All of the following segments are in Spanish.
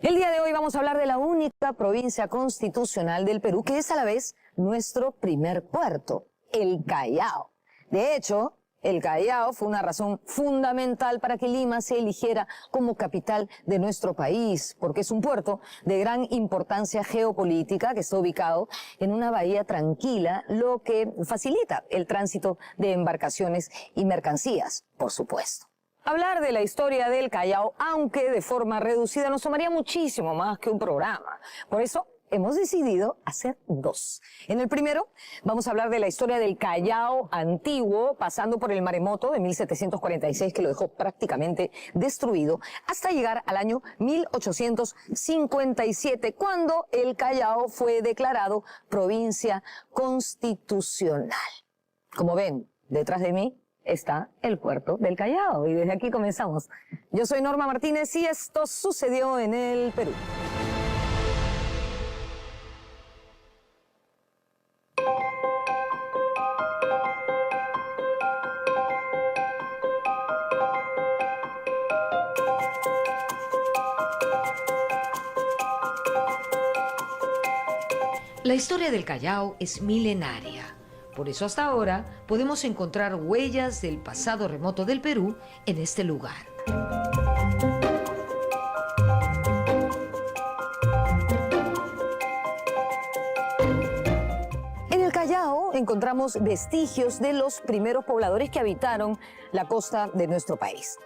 El día de hoy vamos a hablar de la única provincia constitucional del Perú, que es a la vez nuestro primer puerto, el Callao. De hecho, el Callao fue una razón fundamental para que Lima se eligiera como capital de nuestro país, porque es un puerto de gran importancia geopolítica que está ubicado en una bahía tranquila, lo que facilita el tránsito de embarcaciones y mercancías, por supuesto. Hablar de la historia del Callao, aunque de forma reducida, nos tomaría muchísimo más que un programa. Por eso hemos decidido hacer dos. En el primero vamos a hablar de la historia del Callao antiguo, pasando por el maremoto de 1746, que lo dejó prácticamente destruido, hasta llegar al año 1857, cuando el Callao fue declarado provincia constitucional. Como ven, detrás de mí está el puerto del Callao y desde aquí comenzamos. Yo soy Norma Martínez y esto sucedió en el Perú. La historia del Callao es milenaria. Por eso hasta ahora podemos encontrar huellas del pasado remoto del Perú en este lugar. En el Callao encontramos vestigios de los primeros pobladores que habitaron la costa de nuestro país.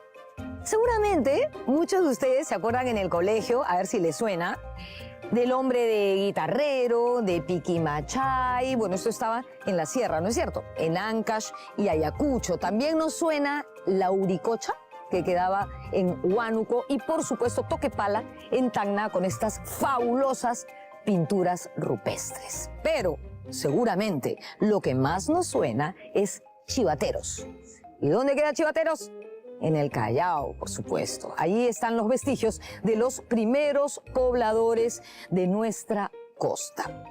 Seguramente muchos de ustedes se acuerdan en el colegio, a ver si les suena, del hombre de guitarrero, de Piquimachay. Bueno, esto estaba en la sierra, ¿no es cierto? En Ancash y Ayacucho. También nos suena la Uricocha, que quedaba en Huánuco, y por supuesto Toquepala en Tacna, con estas fabulosas pinturas rupestres. Pero seguramente lo que más nos suena es Chivateros. ¿Y dónde queda Chivateros? En el Callao, por supuesto. Allí están los vestigios de los primeros pobladores de nuestra costa.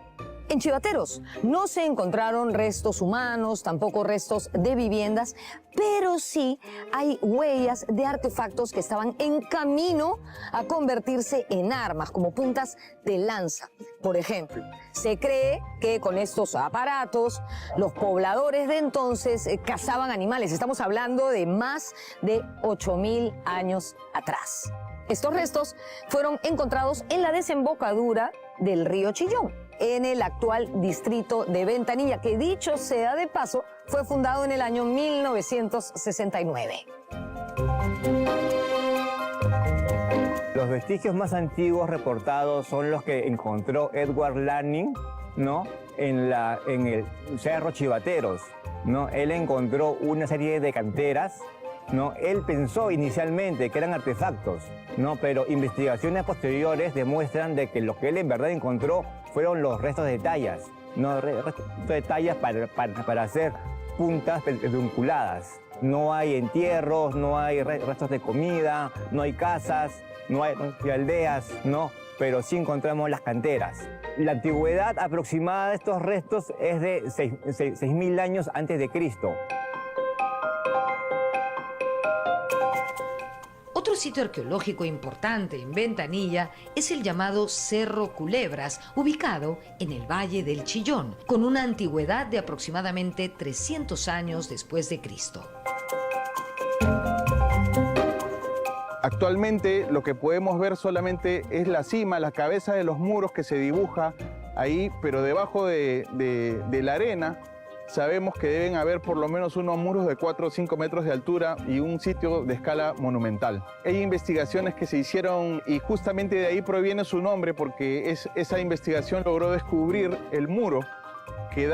En Chivateros no se encontraron restos humanos, tampoco restos de viviendas, pero sí hay huellas de artefactos que estaban en camino a convertirse en armas, como puntas de lanza. Por ejemplo, se cree que con estos aparatos los pobladores de entonces cazaban animales. Estamos hablando de más de 8.000 años atrás. Estos restos fueron encontrados en la desembocadura del río Chillón, en el actual distrito de Ventanilla, que dicho sea de paso, fue fundado en el año 1969. Los vestigios más antiguos reportados son los que encontró Edward Lanning, ¿no?, en el Cerro Chivateros, ¿no? Él encontró una serie de canteras, ¿no? Él pensó inicialmente que eran artefactos, ¿no? Pero investigaciones posteriores demuestran de que lo que él en verdad encontró fueron los restos de tallas, ¿no? Restos de tallas para hacer puntas pedunculadas. No hay entierros, no hay restos de comida, no hay casas, no hay aldeas, ¿no? Pero sí encontramos las canteras. La antigüedad aproximada de estos restos es de 6.000 años antes de Cristo. Otro sitio arqueológico importante en Ventanilla es el llamado Cerro Culebras, ubicado en el Valle del Chillón, con una antigüedad de aproximadamente 300 años después de Cristo. Actualmente lo que podemos ver solamente es la cima, la cabeza de los muros que se dibuja ahí, pero debajo de la arena sabemos que deben haber por lo menos unos muros de 4 o 5 metros de altura y un sitio de escala monumental. Hay investigaciones que se hicieron y justamente de ahí proviene su nombre, porque esa investigación logró descubrir el muro que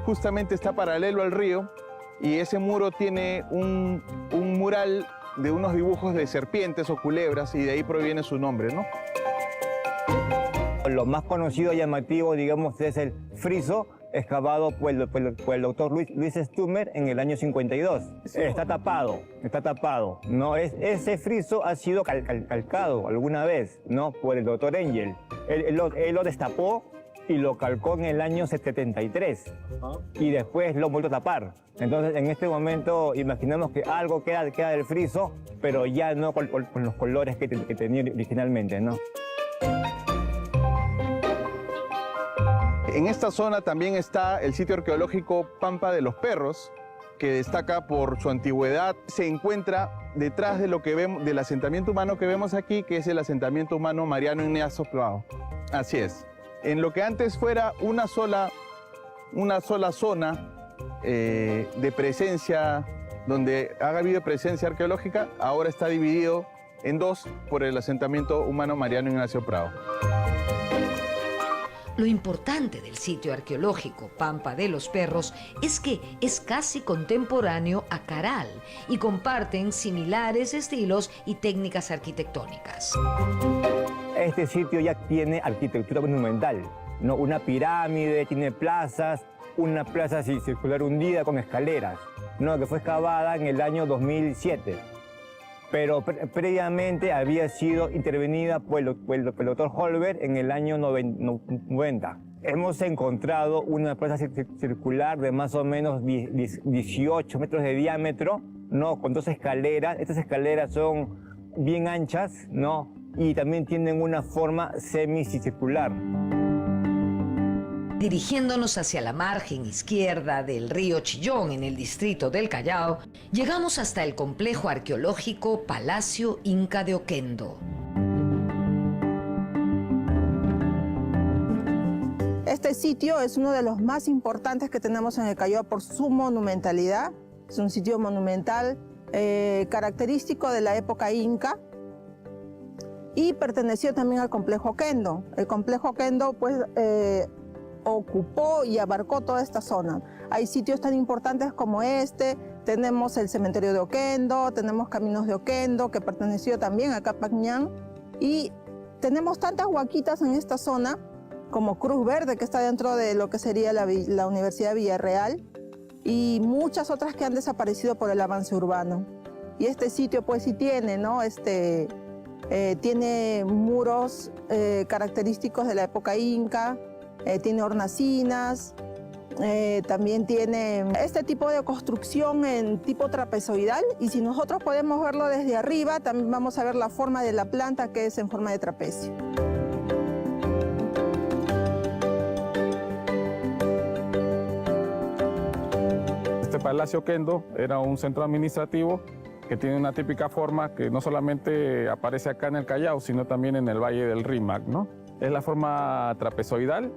justamente está paralelo al río, y ese muro tiene un mural de unos dibujos de serpientes o culebras, y de ahí proviene su nombre, ¿no? Lo más conocido y llamativo, digamos, es el friso excavado por el doctor Luis Stumer en el año 52. Está tapado, ¿no? Ese friso ha sido calcado alguna vez, ¿no?, por el doctor Engel. Él lo destapó y lo calcó en el año 73 y después lo vuelto a tapar. Entonces, en este momento, imaginamos que algo queda del friso, pero ya no con los colores que tenía originalmente, ¿no? En esta zona también está el sitio arqueológico Pampa de los Perros, que destaca por su antigüedad. Se encuentra detrás de lo que vemos, del asentamiento humano que vemos aquí, que es el asentamiento humano Mariano Ignacio Prado. Así es. En lo que antes fuera una sola zona de presencia, donde ha habido presencia arqueológica, ahora está dividido en dos por el asentamiento humano Mariano Ignacio Prado. Lo importante del sitio arqueológico Pampa de los Perros es que es casi contemporáneo a Caral y comparten similares estilos y técnicas arquitectónicas. Este sitio ya tiene arquitectura monumental, ¿no? Una pirámide, tiene plazas, una plaza circular hundida con escaleras, ¿no? Que fue excavada en el año 2007. Pero previamente había sido intervenida por el doctor Holberg en el año 90. Hemos encontrado una plaza circular de más o menos 18 metros de diámetro, ¿no? Con dos escaleras. Estas escaleras son bien anchas, ¿no? Y también tienen una forma semicircular. Dirigiéndonos hacia la margen izquierda del río Chillón en el distrito del Callao, llegamos hasta el complejo arqueológico Palacio Inca de Oquendo. Este sitio es uno de los más importantes que tenemos en el Callao por su monumentalidad. Es un sitio monumental característico de la época inca y perteneció también al complejo Oquendo. El complejo Oquendo pues ocupó y abarcó toda esta zona. Hay sitios tan importantes como este, tenemos el cementerio de Oquendo, tenemos Caminos de Oquendo, que perteneció también a Capac Ñan, y tenemos tantas huaquitas en esta zona, como Cruz Verde, que está dentro de lo que sería la Universidad Villarreal, y muchas otras que han desaparecido por el avance urbano. Y este sitio pues sí tiene, ¿no? Tiene muros característicos de la época inca, tiene hornacinas, también tiene este tipo de construcción en tipo trapezoidal, y si nosotros podemos verlo desde arriba, también vamos a ver la forma de la planta, que es en forma de trapecio. Este Palacio Oquendo era un centro administrativo que tiene una típica forma que no solamente aparece acá en el Callao, sino también en el Valle del Rímac, ¿no? Es la forma trapezoidal.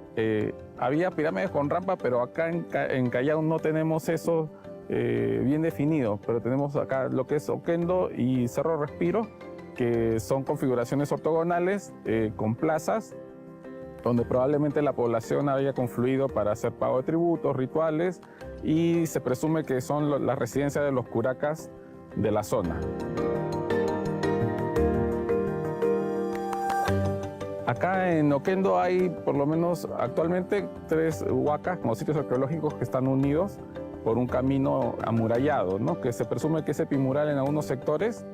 Había pirámides con rampa, pero acá en Callao no tenemos eso bien definido, pero tenemos acá lo que es Oquendo y Cerro Respiro, que son configuraciones ortogonales con plazas, donde probablemente la población había confluido para hacer pago de tributos, rituales, y se presume que son las residencias de los curacas de la zona. Acá en Oquendo hay por lo menos actualmente 3 huacas como sitios arqueológicos que están unidos por un camino amurallado, ¿no? Que se presume que es epimural en algunos sectores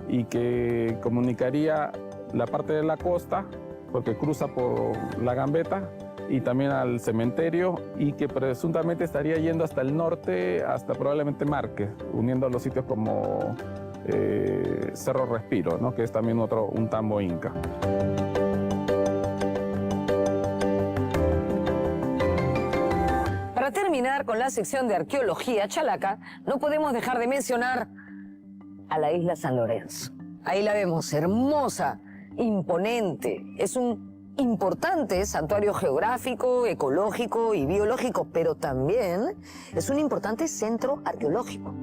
y que comunicaría la parte de la costa, porque cruza por la Gambeta, y también al cementerio, y que presuntamente estaría yendo hasta el norte, hasta probablemente Márquez, uniendo a los sitios como Cerro Respiro, ¿no? Que es también un tambo inca. Para terminar con la sección de arqueología chalaca, no podemos dejar de mencionar a la isla San Lorenzo. Ahí la vemos, hermosa, imponente. Es un importante santuario geográfico, ecológico y biológico, pero también es un importante centro arqueológico.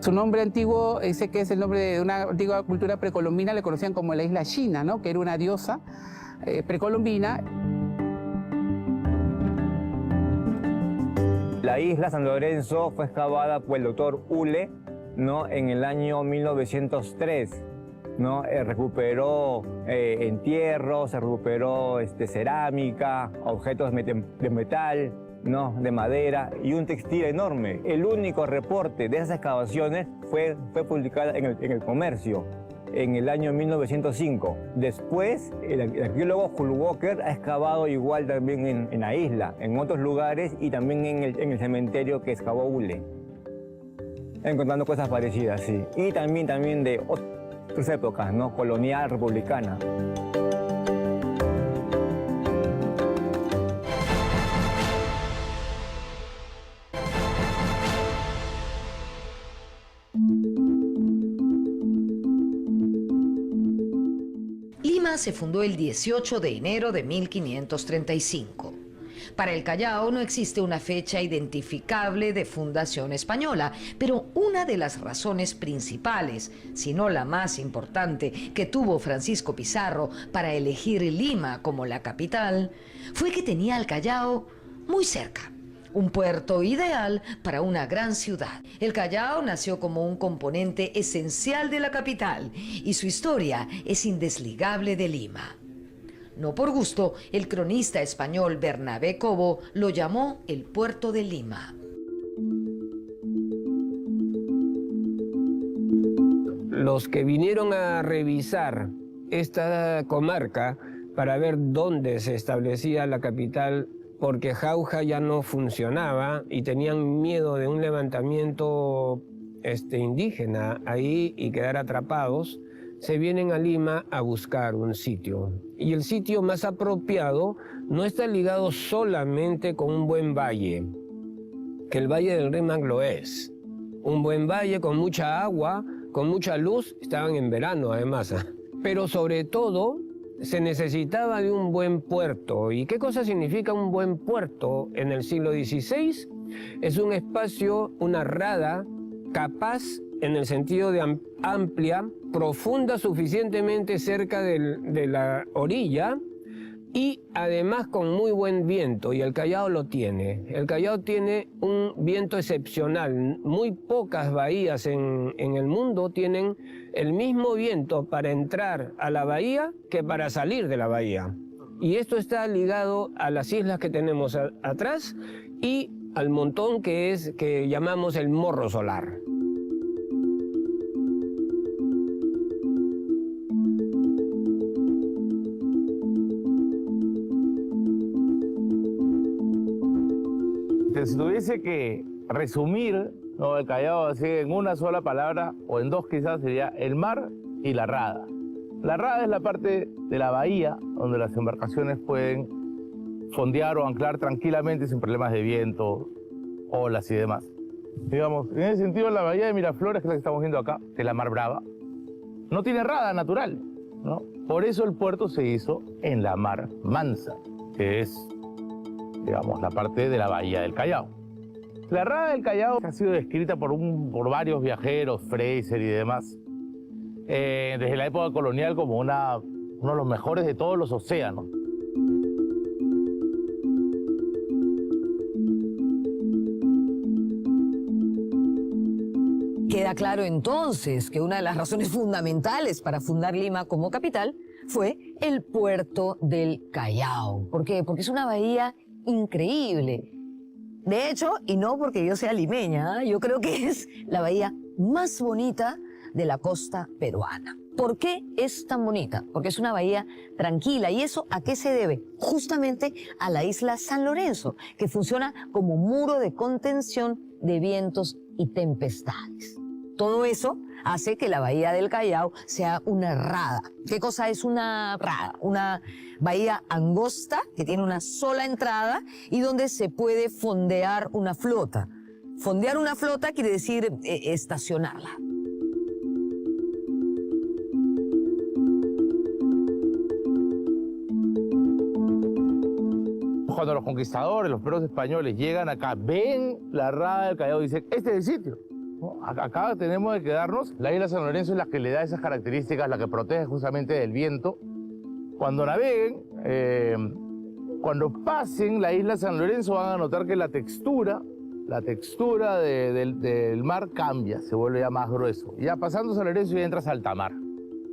Su nombre antiguo, ese que es el nombre de una antigua cultura precolombina, le conocían como la isla China, ¿no? Que era una diosa precolombina. La isla San Lorenzo fue excavada por el doctor Ule, ¿no? En el año 1903. ¿No? Recuperó entierros, se recuperó cerámica, objetos de metal, ¿no?, de madera y un textil enorme. El único reporte de esas excavaciones fue publicado en el Comercio en el año 1905. Después, el arqueólogo Hull Walker ha excavado igual también en la isla, en otros lugares y también en el cementerio que excavó Ule, encontrando cosas parecidas, sí. Y también de otras épocas, ¿no?, colonial, republicana. Lima se fundó el 18 de enero de 1535. Para el Callao no existe una fecha identificable de fundación española, pero una de las razones principales, si no la más importante, que tuvo Francisco Pizarro para elegir Lima como la capital, fue que tenía al Callao muy cerca. Un puerto ideal para una gran ciudad. El Callao nació como un componente esencial de la capital y su historia es indesligable de Lima. No por gusto, el cronista español Bernabé Cobo lo llamó el puerto de Lima. Los que vinieron a revisar esta comarca para ver dónde se establecía la capital, porque Jauja ya no funcionaba y tenían miedo de un levantamiento indígena ahí y quedar atrapados, se vienen a Lima a buscar un sitio. Y el sitio más apropiado no está ligado solamente con un buen valle, que el Valle del Rímac lo es. Un buen valle con mucha agua, con mucha luz, estaban en verano además. Pero sobre todo se necesitaba de un buen puerto. ¿Y qué cosa significa un buen puerto en el siglo XVI? Es un espacio, una rada capaz en el sentido de amplia, profunda suficientemente cerca de la orilla y además con muy buen viento, y el Callao lo tiene. El Callao tiene un viento excepcional. Muy pocas bahías en el mundo tienen el mismo viento para entrar a la bahía que para salir de la bahía. Y esto está ligado a las islas que tenemos atrás y al montón que llamamos el Morro Solar. Si tuviese que resumir, ¿no?, el Callao así en una sola palabra, o en dos quizás, sería el mar y la rada. La rada es la parte de la bahía donde las embarcaciones pueden fondear o anclar tranquilamente sin problemas de viento, olas y demás. Digamos, en ese sentido, la bahía de Miraflores, que es la que estamos viendo acá, que es la Mar Brava, no tiene rada natural, ¿no? Por eso el puerto se hizo en la Mar Mansa, que es, digamos, la parte de la bahía del Callao. La rada del Callao ha sido descrita por varios viajeros, Fraser y demás, desde la época colonial como uno de los mejores de todos los océanos. Queda claro entonces que una de las razones fundamentales para fundar Lima como capital fue el puerto del Callao. ¿Por qué? Porque es una bahía increíble. De hecho, y no porque yo sea limeña, yo creo que es la bahía más bonita de la costa peruana. ¿Por qué es tan bonita? Porque es una bahía tranquila. ¿Y eso a qué se debe? Justamente a la isla San Lorenzo, que funciona como muro de contención de vientos y tempestades. Todo eso hace que la bahía del Callao sea una rada. ¿Qué cosa es una rada? Una bahía angosta que tiene una sola entrada y donde se puede fondear una flota. Fondear una flota quiere decir estacionarla. Cuando los conquistadores, los perros españoles llegan acá, ven la rada del Callao y dicen, este es el sitio. Acá tenemos que quedarnos. La isla San Lorenzo es la que le da esas características, la que protege justamente del viento. Cuando naveguen, cuando pasen la isla San Lorenzo van a notar que la textura del mar cambia, se vuelve ya más grueso. Ya pasando San Lorenzo ya entras a alta mar.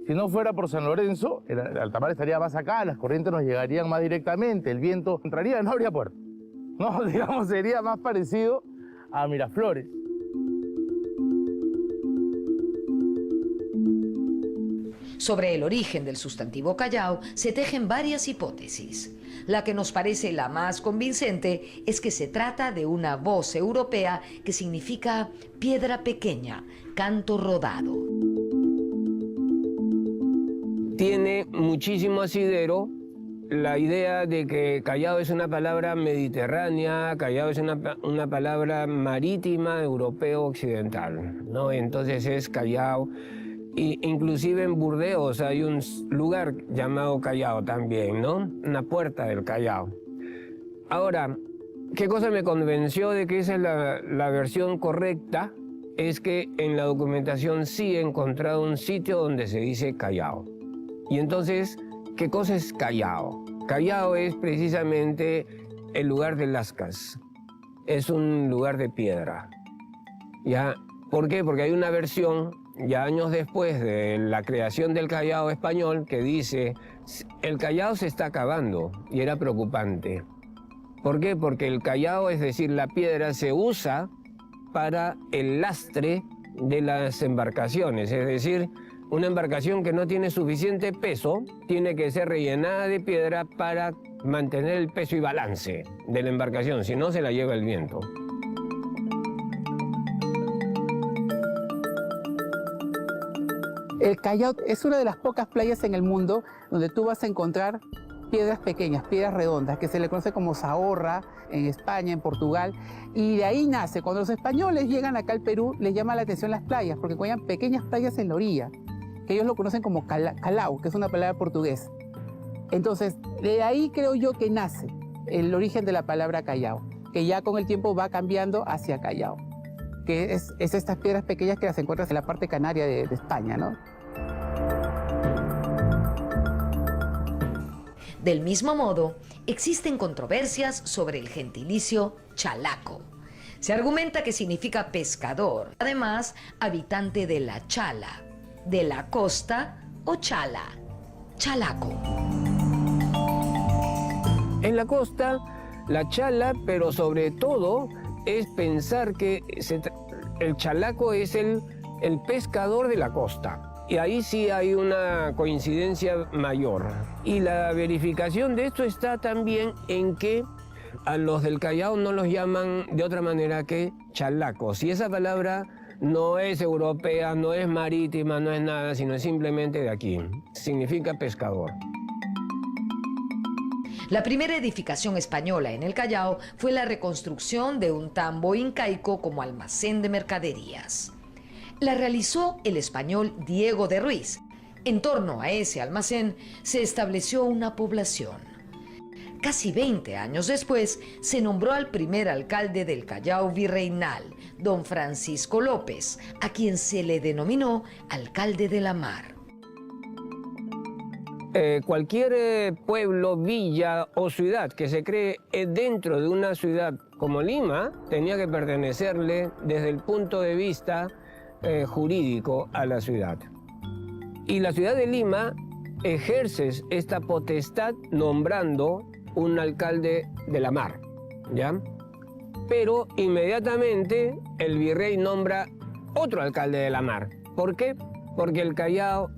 Si no fuera por San Lorenzo, el alta mar estaría más acá, las corrientes nos llegarían más directamente, el viento entraría, no habría puerto. ¿no? Digamos, sería más parecido a Miraflores. Sobre el origen del sustantivo Callao se tejen varias hipótesis. La que nos parece la más convincente es que se trata de una voz europea que significa piedra pequeña, canto rodado. Tiene muchísimo asidero la idea de que Callao es una palabra mediterránea, Callao es una palabra marítima europeo occidental, ¿no? Entonces es Callao. Y inclusive en Burdeos hay un lugar llamado Callao también, ¿no? Una puerta del Callao. Ahora, ¿qué cosa me convenció de que esa es la versión correcta? Es que en la documentación sí he encontrado un sitio donde se dice Callao. Y entonces, ¿qué cosa es Callao? Callao es precisamente el lugar de Lascas. Es un lugar de piedra. ¿Ya? ¿Por qué? Porque hay una versión ya años después de la creación del Callao español, que dice, el Callao se está acabando, y era preocupante. ¿Por qué? Porque el Callao, es decir, la piedra, se usa para el lastre de las embarcaciones, es decir, una embarcación que no tiene suficiente peso, tiene que ser rellenada de piedra para mantener el peso y balance de la embarcación, si no se la lleva el viento. El Callao es una de las pocas playas en el mundo donde tú vas a encontrar piedras pequeñas, piedras redondas, que se le conoce como Zahorra en España, en Portugal, y de ahí nace. Cuando los españoles llegan acá al Perú, les llama la atención las playas, porque encuentran pequeñas playas en la orilla, que ellos lo conocen como Calao, que es una palabra portuguesa. Entonces, de ahí creo yo que nace el origen de la palabra Callao, que ya con el tiempo va cambiando hacia Callao, que es estas piedras pequeñas que las encuentras en la parte canaria de España, ¿no? Del mismo modo, existen controversias sobre el gentilicio chalaco. Se argumenta que significa pescador, además habitante de la chala, de la costa o chala, chalaco. En la costa, la chala, pero sobre todo es pensar que el chalaco es el pescador de la costa. Y ahí sí hay una coincidencia mayor. Y la verificación de esto está también en que a los del Callao no los llaman de otra manera que chalacos. Y esa palabra no es europea, no es marítima, no es nada, sino es simplemente de aquí. Significa pescador. La primera edificación española en el Callao fue la reconstrucción de un tambo incaico como almacén de mercaderías. La realizó el español Diego de Ruiz. En torno a ese almacén se estableció una población. Casi 20 años después, se nombró al primer alcalde del Callao virreinal, don Francisco López, a quien se le denominó alcalde de la mar. Cualquier pueblo, villa o ciudad que se cree dentro de una ciudad como Lima, tenía que pertenecerle desde el punto de vista jurídico a la ciudad. Y la ciudad de Lima ejerce esta potestad nombrando un alcalde de la mar, ¿ya? Pero inmediatamente el virrey nombra otro alcalde de la mar. ¿Por qué? Porque el Callao,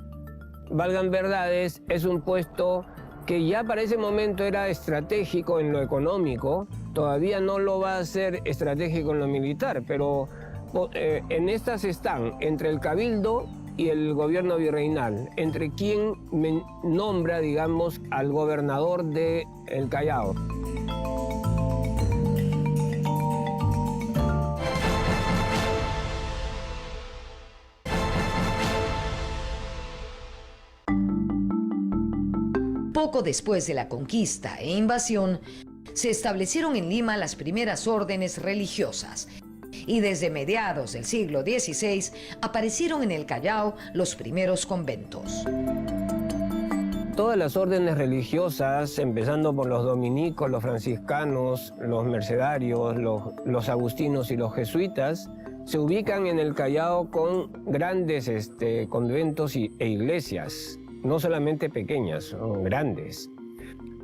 valgan verdades, es un puesto que ya para ese momento era estratégico en lo económico, todavía no lo va a ser estratégico en lo militar, pero en estas están entre el cabildo y el gobierno virreinal, entre quien nombra, digamos, al gobernador de El Callao. Poco después de la conquista e invasión, se establecieron en Lima las primeras órdenes religiosas. Y desde mediados del siglo XVI aparecieron en el Callao los primeros conventos. Todas las órdenes religiosas, empezando por los dominicos, los franciscanos, los mercedarios, los agustinos y los jesuitas, se ubican en el Callao con grandes conventos e iglesias, no solamente pequeñas, son grandes.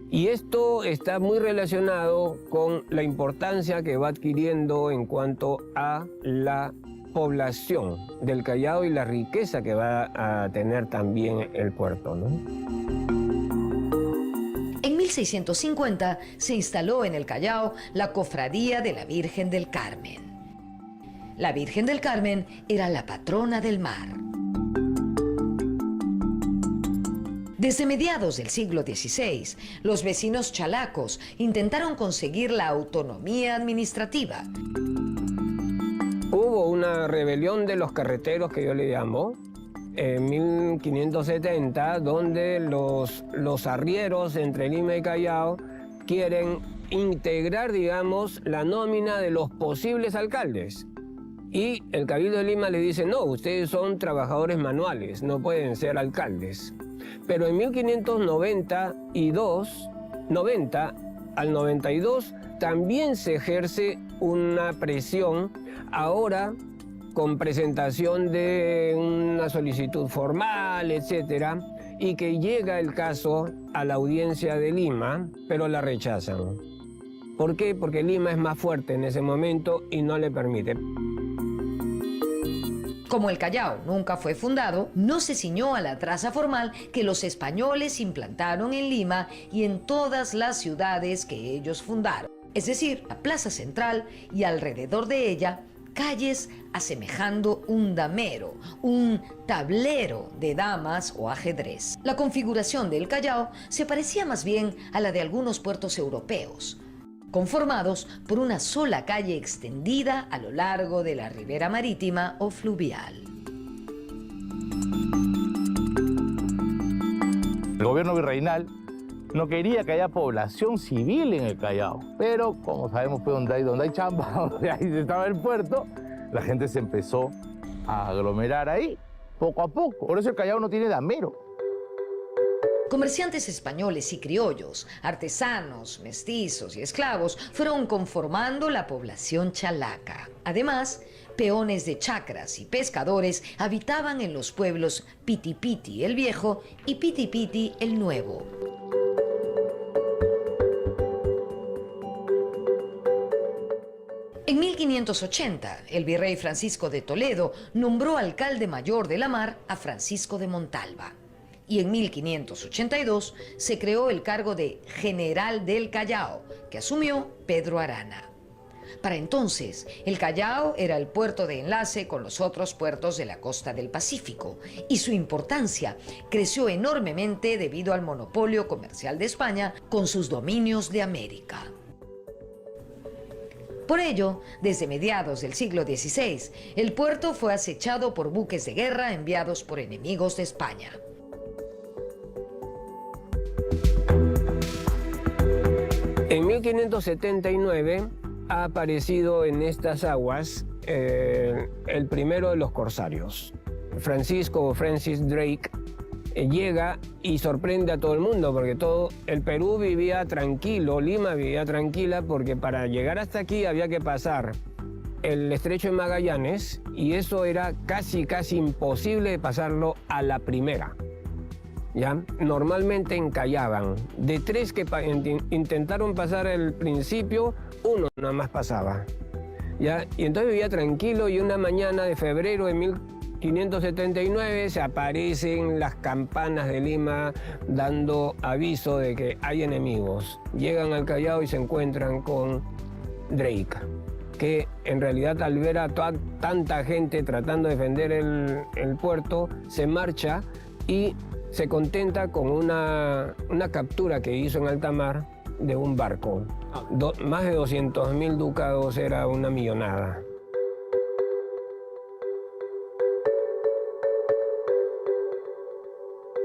Y esto está muy relacionado con la importancia que va adquiriendo en cuanto a la población del Callao y la riqueza que va a tener también el puerto, ¿no? En 1650 se instaló en el Callao la Cofradía de la Virgen del Carmen. La Virgen del Carmen era la patrona del mar. Desde mediados del siglo XVI, los vecinos chalacos intentaron conseguir la autonomía administrativa. Hubo una rebelión de los carreteros, que yo le llamo, en 1570, donde los arrieros entre Lima y Callao quieren integrar, digamos, la nómina de los posibles alcaldes. Y el Cabildo de Lima le dice, no, ustedes son trabajadores manuales, no pueden ser alcaldes. Pero en 1590 al 92 también se ejerce una presión, ahora con presentación de una solicitud formal, etcétera, y que llega el caso a la audiencia de Lima, pero la rechazan. ¿Por qué? Porque Lima es más fuerte en ese momento y no le permite. Como el Callao nunca fue fundado, no se ciñó a la traza formal que los españoles implantaron en Lima y en todas las ciudades que ellos fundaron. Es decir, la plaza central y alrededor de ella, calles asemejando un damero, un tablero de damas o ajedrez. La configuración del Callao se parecía más bien a la de algunos puertos europeos, conformados por una sola calle extendida a lo largo de la ribera marítima o fluvial. El gobierno virreinal no quería que haya población civil en el Callao, pero como sabemos, pues donde hay chamba, donde ahí estaba el puerto, la gente se empezó a aglomerar ahí, poco a poco. Por eso el Callao no tiene damero. Comerciantes españoles y criollos, artesanos, mestizos y esclavos fueron conformando la población chalaca. Además, peones de chacras y pescadores habitaban en los pueblos Pitipiti el Viejo y Pitipiti el Nuevo. En 1580, el virrey Francisco de Toledo nombró alcalde mayor de la Mar a Francisco de Montalva. Y en 1582 se creó el cargo de General del Callao, que asumió Pedro Arana. Para entonces, el Callao era el puerto de enlace con los otros puertos de la costa del Pacífico, y su importancia creció enormemente debido al monopolio comercial de España con sus dominios de América. Por ello, desde mediados del siglo XVI, el puerto fue acechado por buques de guerra enviados por enemigos de España. En 1579 ha aparecido en estas aguas el primero de los corsarios. Francis Drake llega y sorprende a todo el mundo, porque todo el Perú vivía tranquilo, Lima vivía tranquila, porque para llegar hasta aquí había que pasar el estrecho de Magallanes, y eso era casi imposible de pasarlo a la primera. ¿Ya? Normalmente encallaban. De 3 que intentaron pasar al principio, 1 nada más pasaba. ¿Ya? Y entonces vivía tranquilo, y una mañana de febrero de 1579 se aparecen las campanas de Lima dando aviso de que hay enemigos. Llegan al Callao y se encuentran con Drake, que en realidad, al ver a tanta gente tratando de defender el puerto, se marcha y se contenta con una captura que hizo en alta mar de un barco. Más de 200.000 ducados, era una millonada.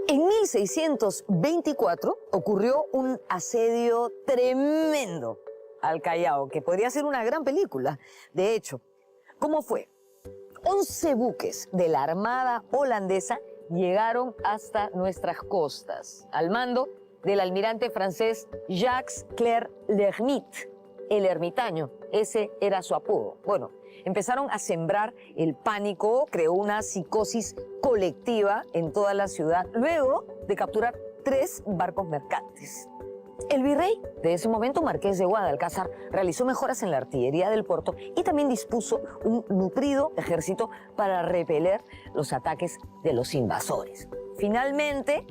En 1624 ocurrió un asedio tremendo al Callao, que podría ser una gran película. De hecho, ¿cómo fue? 11 buques de la Armada holandesa llegaron hasta nuestras costas, al mando del almirante francés Jacques Clerc l'Hermite, el ermitaño. Ese era su apodo. Bueno, empezaron a sembrar el pánico, creó una psicosis colectiva en toda la ciudad, luego de capturar 3 barcos mercantes. El virrey de ese momento, Marqués de Guadalcázar, realizó mejoras en la artillería del puerto y también dispuso un nutrido ejército para repeler los ataques de los invasores. Finalmente,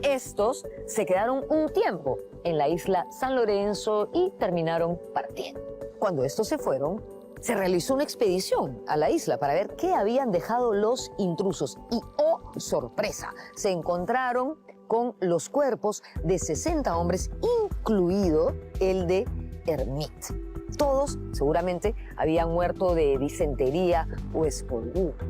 estos se quedaron un tiempo en la isla San Lorenzo y terminaron partiendo. Cuando estos se fueron, se realizó una expedición a la isla para ver qué habían dejado los intrusos y, ¡oh sorpresa!, se encontraron con los cuerpos de 60 hombres, incluido el de Hermit. Todos seguramente habían muerto de disentería o escorbuto.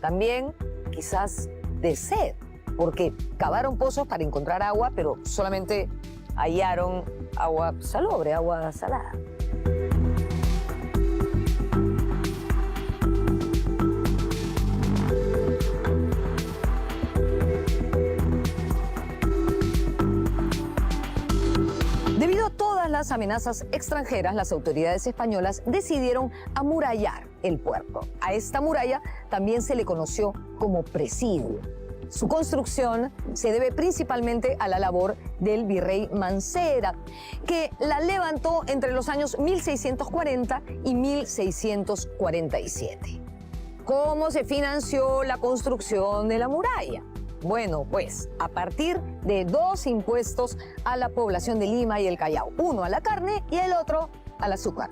También quizás de sed, porque cavaron pozos para encontrar agua, pero solamente hallaron agua salobre, agua salada. Debido a todas las amenazas extranjeras, las autoridades españolas decidieron amurallar el puerto. A esta muralla también se le conoció como presidio. Su construcción se debe principalmente a la labor del virrey Mancera, que la levantó entre los años 1640 y 1647. ¿Cómo se financió la construcción de la muralla? Bueno, pues a partir de 2 impuestos a la población de Lima y el Callao, uno a la carne y el otro al azúcar.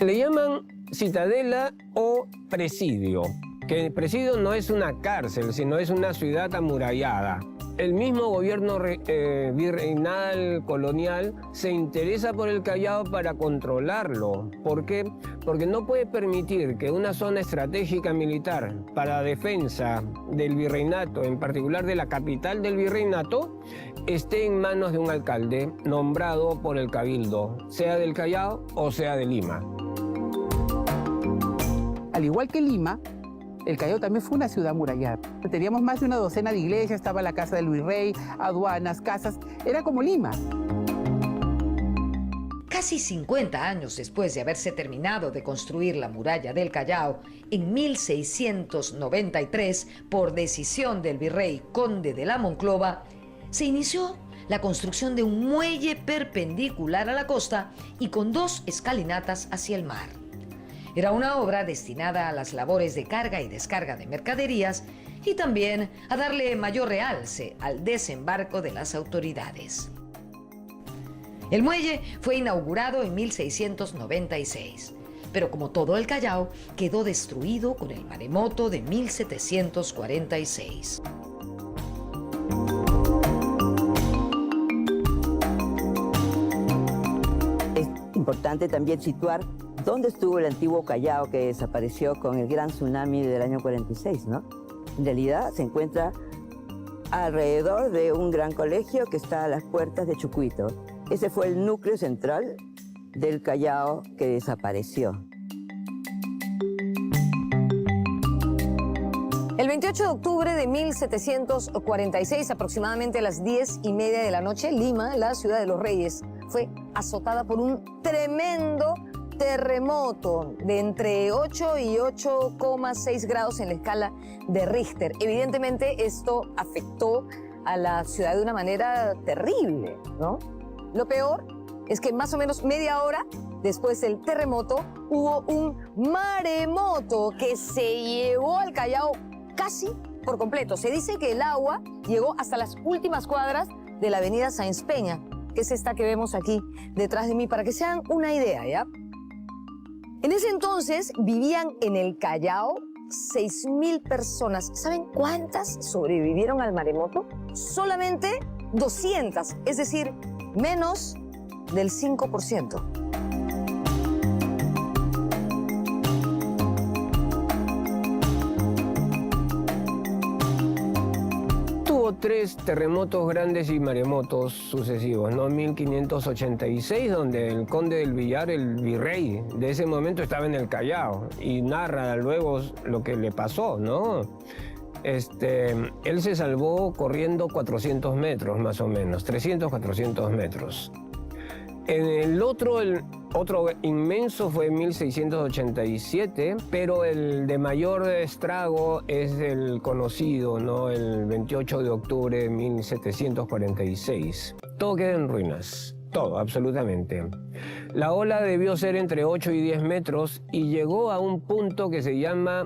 Le llaman citadela o presidio, que el presidio no es una cárcel, sino es una ciudad amurallada. El mismo gobierno virreinal, colonial, se interesa por el Callao para controlarlo. ¿Por qué? Porque no puede permitir que una zona estratégica militar para defensa del virreinato, en particular de la capital del virreinato, esté en manos de un alcalde nombrado por el cabildo, sea del Callao o sea de Lima. Al igual que Lima, el Callao también fue una ciudad amurallada. Teníamos más de una docena de iglesias, estaba la casa del virrey, aduanas, casas. Era como Lima. Casi 50 años después de haberse terminado de construir la muralla del Callao, en 1693, por decisión del virrey conde de la Monclova, se inició la construcción de un muelle perpendicular a la costa y con 2 escalinatas hacia el mar. Era una obra destinada a las labores de carga y descarga de mercaderías y también a darle mayor realce al desembarco de las autoridades. El muelle fue inaugurado en 1696, pero como todo el Callao, quedó destruido con el maremoto de 1746. Es importante también situar dónde estuvo el antiguo Callao que desapareció con el gran tsunami del año 46, ¿no? En realidad se encuentra alrededor de un gran colegio que está a las puertas de Chucuito. Ese fue el núcleo central del Callao que desapareció. El 28 de octubre de 1746, aproximadamente a las 10:30 de la noche, Lima, la ciudad de los reyes, fue azotada por un tremendo terremoto de entre 8 y 8,6 grados en la escala de Richter. Evidentemente esto afectó a la ciudad de una manera terrible, ¿no? Lo peor es que más o menos media hora después del terremoto hubo un maremoto que se llevó al Callao casi por completo. Se dice que el agua llegó hasta las últimas cuadras de la avenida Sáenz Peña, que es esta que vemos aquí detrás de mí, para que se hagan una idea, ¿ya? En ese entonces vivían en el Callao 6.000 personas. ¿Saben cuántas sobrevivieron al maremoto? Solamente 200, es decir, menos del 5%. Tuvo 3 terremotos grandes y maremotos sucesivos, ¿no? 1586, donde el conde del Villar, el virrey de ese momento, estaba en el Callao y narra luego lo que le pasó, ¿no? Él se salvó corriendo 400 metros más o menos, 300, 400 metros. En el otro, Otro inmenso fue en 1687, pero el de mayor estrago es el conocido, ¿no? El 28 de octubre de 1746. Todo queda en ruinas, todo, absolutamente. La ola debió ser entre 8 y 10 metros y llegó a un punto que se llama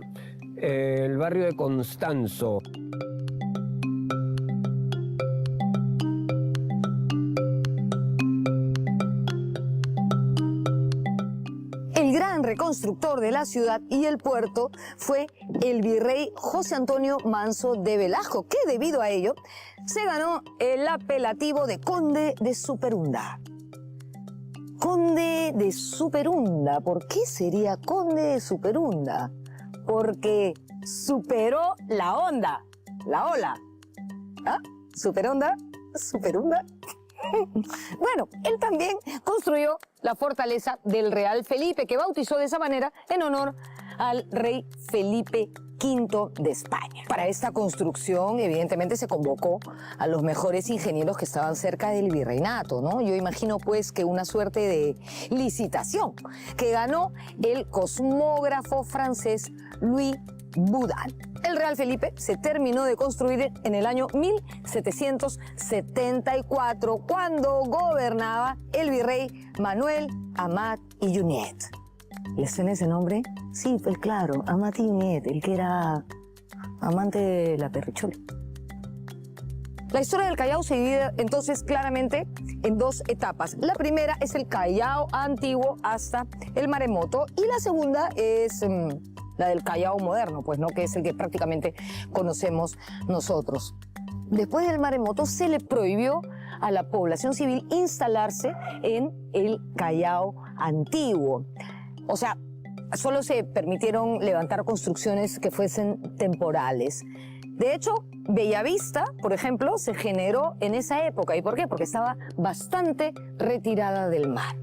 el barrio de Constanzo. El gran reconstructor de la ciudad y el puerto fue el virrey José Antonio Manso de Velasco, que debido a ello se ganó el apelativo de Conde de Superunda. Conde de Superunda, ¿por qué sería Conde de Superunda? Porque superó la onda, la ola. ¿Ah? ¿Superonda? ¿Superunda? Bueno, él también construyó la fortaleza del Real Felipe, que bautizó de esa manera en honor al rey Felipe V de España. Para esta construcción, evidentemente, se convocó a los mejores ingenieros que estaban cerca del virreinato, ¿no? Yo imagino, pues, que una suerte de licitación que ganó el cosmógrafo francés Louis Baudin. El Real Felipe se terminó de construir en el año 1774, cuando gobernaba el virrey Manuel Amat y Junyent. ¿Les suena ese nombre? Sí, pues claro, Amat y Junyent, el que era amante de la perricholi. La historia del Callao se divide entonces claramente en dos etapas. La primera es el Callao antiguo hasta el maremoto y la segunda es la del Callao moderno, pues no, que es el que prácticamente conocemos nosotros. Después del maremoto se le prohibió a la población civil instalarse en el Callao antiguo. O sea, solo se permitieron levantar construcciones que fuesen temporales. De hecho, Bellavista, por ejemplo, se generó en esa época. ¿Y por qué? Porque estaba bastante retirada del mar.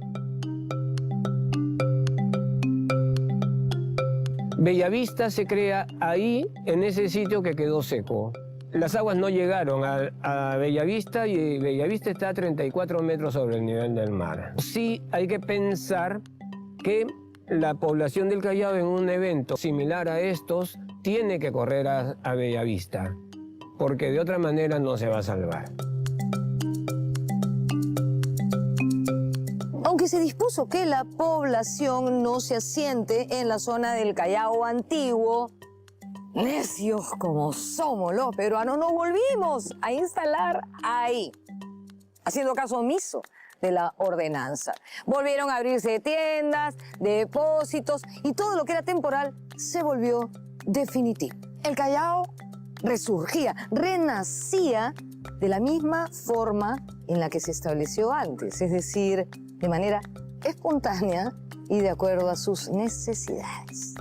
Bellavista se crea ahí, en ese sitio que quedó seco. Las aguas no llegaron a Bellavista y Bellavista está a 34 metros sobre el nivel del mar. Sí hay que pensar que la población del Callao en un evento similar a estos tiene que correr a Bellavista, porque de otra manera no se va a salvar. Aunque se dispuso que la población no se asiente en la zona del Callao antiguo, necios como somos los peruanos, nos volvimos a instalar ahí, haciendo caso omiso de la ordenanza. Volvieron a abrirse tiendas, depósitos y todo lo que era temporal se volvió definitivo. El Callao resurgía, renacía de la misma forma en la que se estableció antes, es decir, de manera espontánea y de acuerdo a sus necesidades.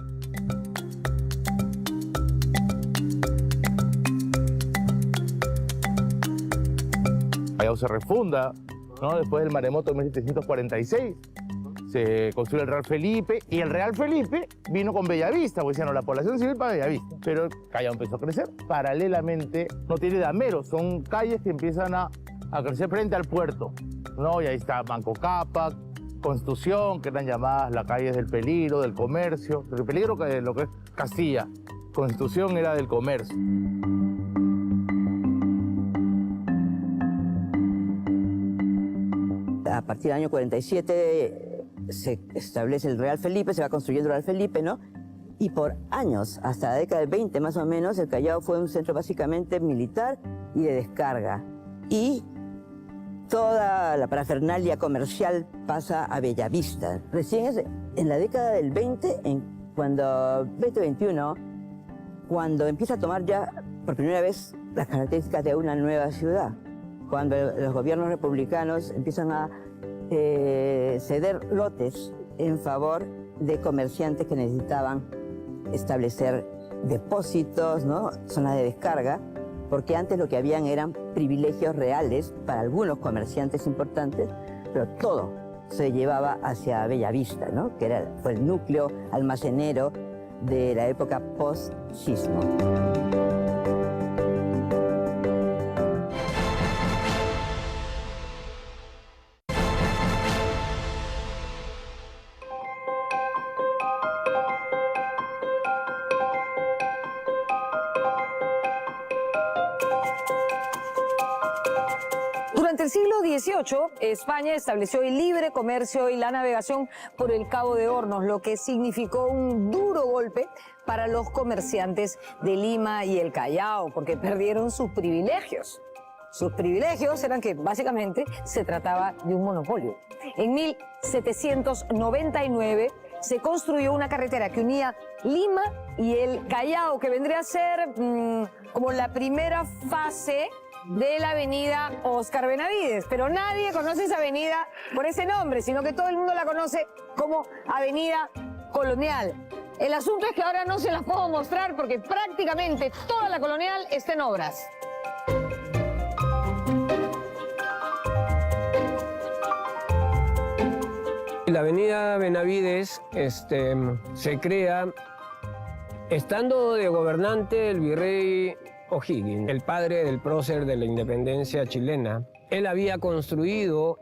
Callao se refunda, ¿no? Después del maremoto de 1746. Se construye el Real Felipe y el Real Felipe vino con Bellavista, porque decían, no, la población civil para Bellavista. Pero el Callao empezó a crecer. Paralelamente, no tiene dameros, son calles que empiezan a crecer frente al puerto, ¿no? Y ahí está Manco Cápac, Constitución, que eran llamadas las calles del peligro, del comercio. El peligro, que lo que es Castilla. Constitución era del comercio. A partir del año 47 se establece el Real Felipe, se va construyendo el Real Felipe, ¿no? Y por años, hasta la década del 20 más o menos, el Callao fue un centro básicamente militar y de descarga. Y toda la parafernalia comercial pasa a Bellavista. Recién es en la década del 20, cuando 2021, cuando empieza a tomar ya por primera vez las características de una nueva ciudad. Cuando los gobiernos republicanos empiezan a ceder lotes en favor de comerciantes que necesitaban establecer depósitos, ¿no? Zonas de descarga, porque antes lo que habían eran privilegios reales para algunos comerciantes importantes, pero todo se llevaba hacia Bellavista, ¿no? Que fue el núcleo almacenero de la época post-sismo. Durante el siglo XVIII, España estableció el libre comercio y la navegación por el Cabo de Hornos, lo que significó un duro golpe para los comerciantes de Lima y el Callao, porque perdieron sus privilegios. Sus privilegios eran que básicamente se trataba de un monopolio. En 1799 se construyó una carretera que unía Lima y el Callao, que vendría a ser como la primera fase de la avenida Óscar Benavides, pero nadie conoce esa avenida por ese nombre, sino que todo el mundo la conoce como Avenida Colonial. El asunto es que ahora no se las puedo mostrar porque prácticamente toda la Colonial está en obras. La avenida Benavides se crea estando de gobernante el virrey O'Higgins, el padre del prócer de la independencia chilena. Él había construido,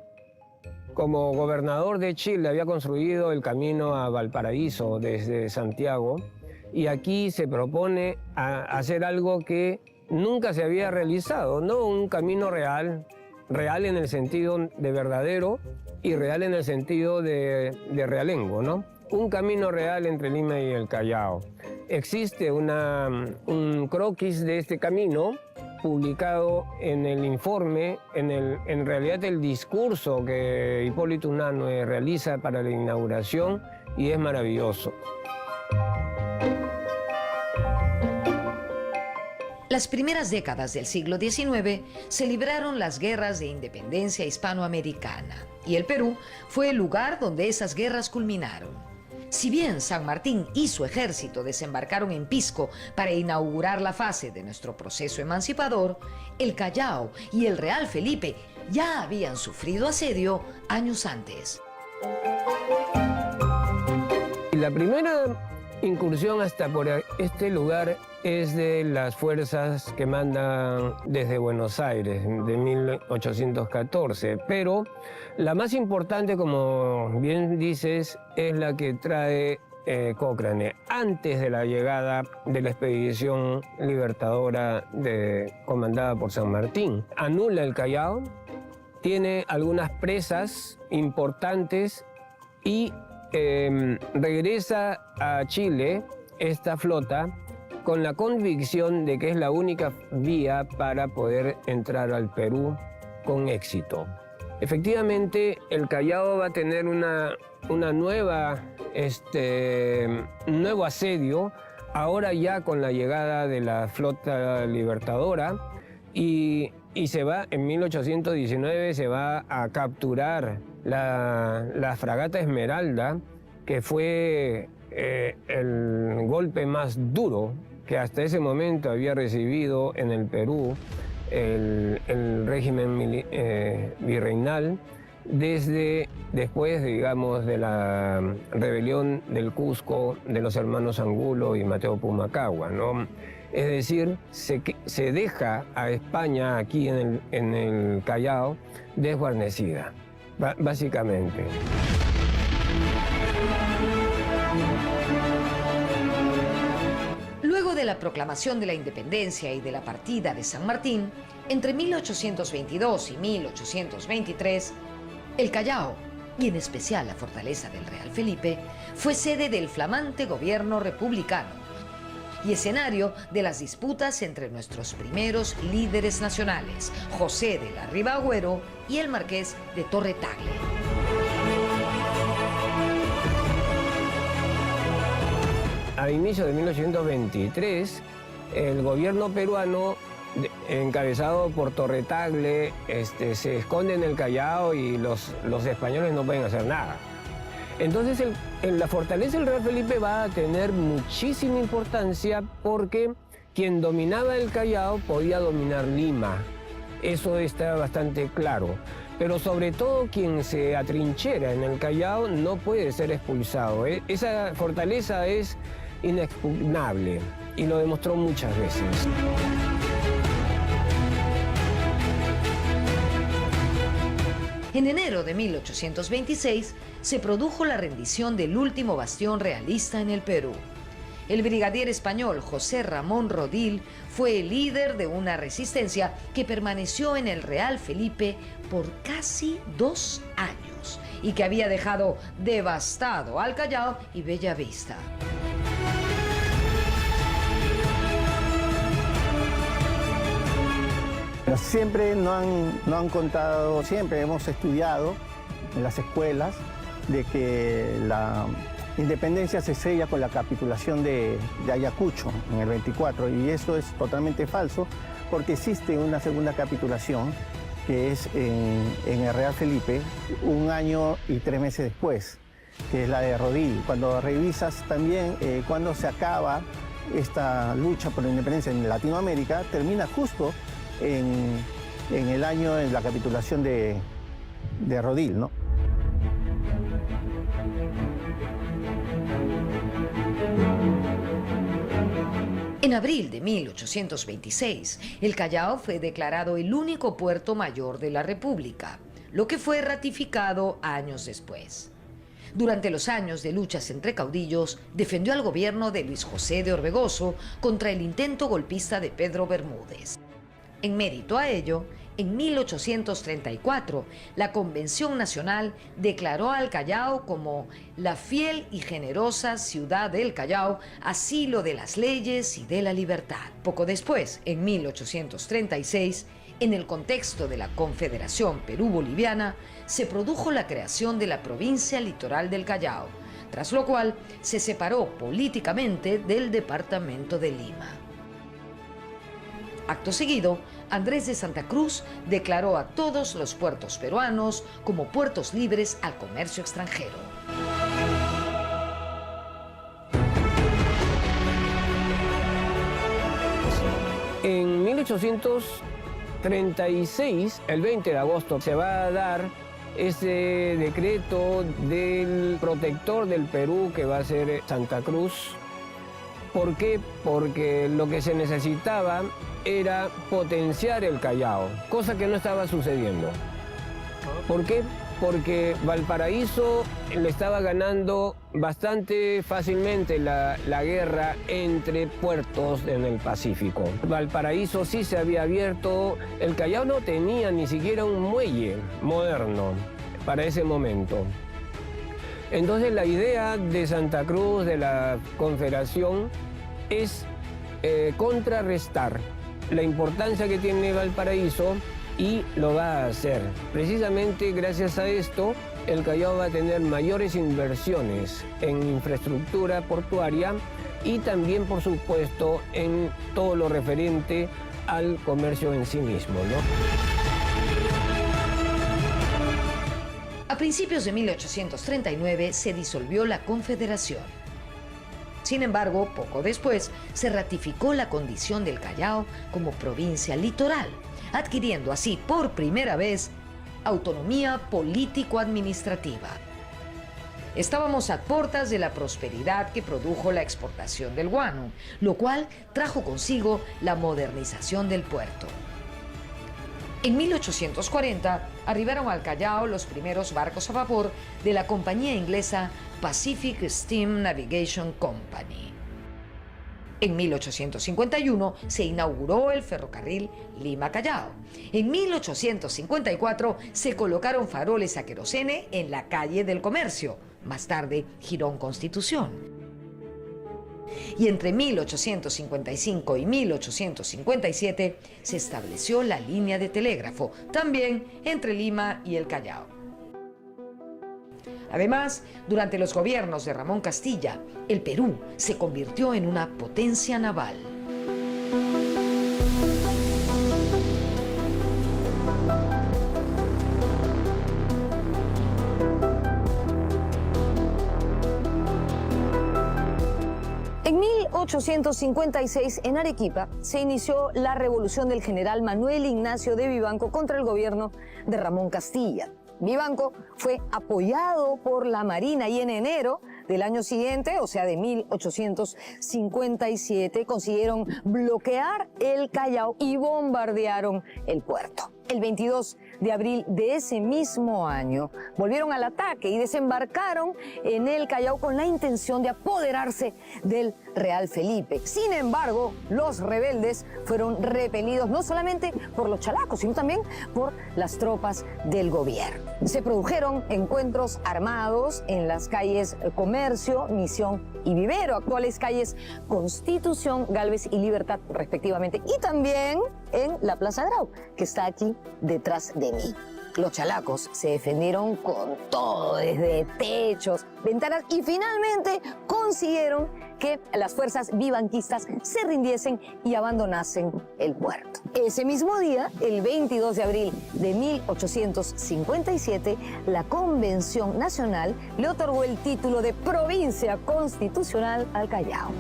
como gobernador de Chile, había construido el camino a Valparaíso desde Santiago, y aquí se propone hacer algo que nunca se había realizado, ¿no? Un camino real en el sentido de verdadero y real en el sentido de realengo, ¿no? Un camino real entre Lima y el Callao. Existe un croquis de este camino publicado en el informe, en realidad el discurso que Hipólito Unanue realiza para la inauguración, y es maravilloso. Las primeras décadas del siglo XIX se libraron las guerras de independencia hispanoamericana y el Perú fue el lugar donde esas guerras culminaron. Si bien San Martín y su ejército desembarcaron en Pisco para inaugurar la fase de nuestro proceso emancipador, el Callao y el Real Felipe ya habían sufrido asedio años antes. La primera incursión hasta por este lugar es de las fuerzas que mandan desde Buenos Aires, de 1814, pero la más importante, como bien dices, es la que trae Cochrane, antes de la llegada de la expedición libertadora comandada por San Martín. Anula el Callao, tiene algunas presas importantes y regresa a Chile esta flota con la convicción de que es la única vía para poder entrar al Perú con éxito. Efectivamente, el Callao va a tener un nuevo asedio, ahora ya con la llegada de la flota libertadora, y se va, en 1819 se va a capturar la fragata Esmeralda, que fue el golpe más duro que hasta ese momento había recibido en el Perú el régimen virreinal, después, digamos, de la rebelión del Cusco de los hermanos Angulo y Mateo Pumacahua, ¿no? Es decir, se deja a España aquí en el Callao desguarnecida, básicamente. Luego de la proclamación de la independencia y de la partida de San Martín, entre 1822 y 1823, el Callao, y en especial la fortaleza del Real Felipe, fue sede del flamante gobierno republicano y escenario de las disputas entre nuestros primeros líderes nacionales, José de la Riva Agüero y el Marqués de Torre Tagle. A inicios de 1823, el gobierno peruano, encabezado por Torre Tagle, se esconde en el Callao y los españoles no pueden hacer nada. Entonces la fortaleza del Real Felipe va a tener muchísima importancia porque quien dominaba el Callao podía dominar Lima. Eso está bastante claro. Pero sobre todo quien se atrinchera en el Callao no puede ser expulsado. Esa fortaleza es inexpugnable y lo demostró muchas veces. En enero de 1826 se produjo la rendición del último bastión realista en el Perú. El brigadier español José Ramón Rodil fue el líder de una resistencia que permaneció en el Real Felipe por casi 2 años y que había dejado devastado al Callao y Bellavista. Pero siempre no han contado, siempre hemos estudiado en las escuelas de que la independencia se sella con la capitulación de Ayacucho en el 24, y eso es totalmente falso porque existe una segunda capitulación que es en el Real Felipe 1 año y 3 meses después, que es la de Rodil. Cuando revisas también cuando se acaba esta lucha por la independencia en Latinoamérica, termina justo en el año de la capitulación de Rodil, ¿no? En abril de 1826, el Callao fue declarado el único puerto mayor de la República, lo que fue ratificado años después. Durante los años de luchas entre caudillos, defendió al gobierno de Luis José de Orbegoso contra el intento golpista de Pedro Bermúdez. En mérito a ello, en 1834, la Convención Nacional declaró al Callao como la fiel y generosa ciudad del Callao, asilo de las leyes y de la libertad. Poco después, en 1836, en el contexto de la Confederación Perú-Boliviana, se produjo la creación de la provincia litoral del Callao, tras lo cual se separó políticamente del departamento de Lima. Acto seguido, Andrés de Santa Cruz declaró a todos los puertos peruanos como puertos libres al comercio extranjero. En 1836, el 20 de agosto, se va a dar ese decreto del protector del Perú, que va a ser Santa Cruz. ¿Por qué? Porque lo que se necesitaba era potenciar el Callao, cosa que no estaba sucediendo. ¿Por qué? Porque Valparaíso le estaba ganando bastante fácilmente la guerra entre puertos en el Pacífico. Valparaíso sí se había abierto, el Callao no tenía ni siquiera un muelle moderno para ese momento. Entonces la idea de Santa Cruz, de la Confederación, es contrarrestar la importancia que tiene Valparaíso, y lo va a hacer. Precisamente gracias a esto, el Callao va a tener mayores inversiones en infraestructura portuaria y también, por supuesto, en todo lo referente al comercio en sí mismo, ¿no? A principios de 1839 se disolvió la Confederación. Sin embargo, poco después se ratificó la condición del Callao como provincia litoral, adquiriendo así por primera vez autonomía político-administrativa. Estábamos a puertas de la prosperidad que produjo la exportación del guano, lo cual trajo consigo la modernización del puerto. En 1840 arribaron al Callao los primeros barcos a vapor de la compañía inglesa Pacific Steam Navigation Company. En 1851 se inauguró el ferrocarril Lima-Callao. En 1854 se colocaron faroles a querosene en la calle del Comercio, más tarde Jirón Constitución. Y entre 1855 y 1857 se estableció la línea de telégrafo, también entre Lima y el Callao. Además, durante los gobiernos de Ramón Castilla, el Perú se convirtió en una potencia naval. En 1856, en Arequipa, se inició la revolución del general Manuel Ignacio de Vivanco contra el gobierno de Ramón Castilla. Vivanco fue apoyado por la Marina y en enero del año siguiente, o sea de 1857, consiguieron bloquear el Callao y bombardearon el puerto. El 22 de abril de ese mismo año, volvieron al ataque y desembarcaron en el Callao con la intención de apoderarse del Real Felipe. Sin embargo, los rebeldes fueron repelidos no solamente por los chalacos, sino también por las tropas del gobierno. Se produjeron encuentros armados en las calles Comercio, Misión y Vivero, actuales calles Constitución, Gálvez y Libertad, respectivamente, y también en la Plaza Grau, que está aquí detrás de mí. Los chalacos se defendieron con todo, desde techos, ventanas, y finalmente consiguieron que las fuerzas vivanquistas se rindiesen y abandonasen el puerto. Ese mismo día, el 22 de abril de 1857, la Convención Nacional le otorgó el título de provincia constitucional al Callao.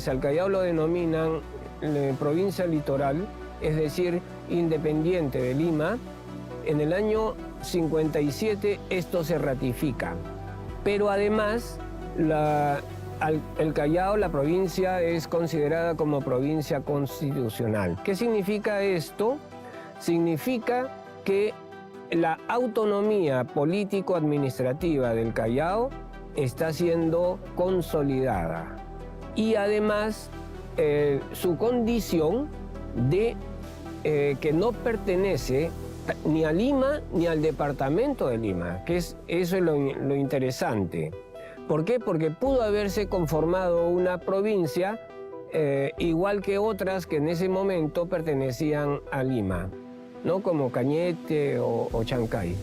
Al Callao lo denominan provincia litoral, es decir, independiente de Lima. En el año 57 esto se ratifica, pero además el Callao, la provincia, es considerada como provincia constitucional. ¿Qué significa esto? Significa que la autonomía político-administrativa del Callao está siendo consolidada. Y además su condición de que no pertenece ni a Lima ni al departamento de Lima, que eso es lo interesante. ¿Por qué? Porque pudo haberse conformado una provincia igual que otras que en ese momento pertenecían a Lima, ¿no? Como Cañete o Chancay.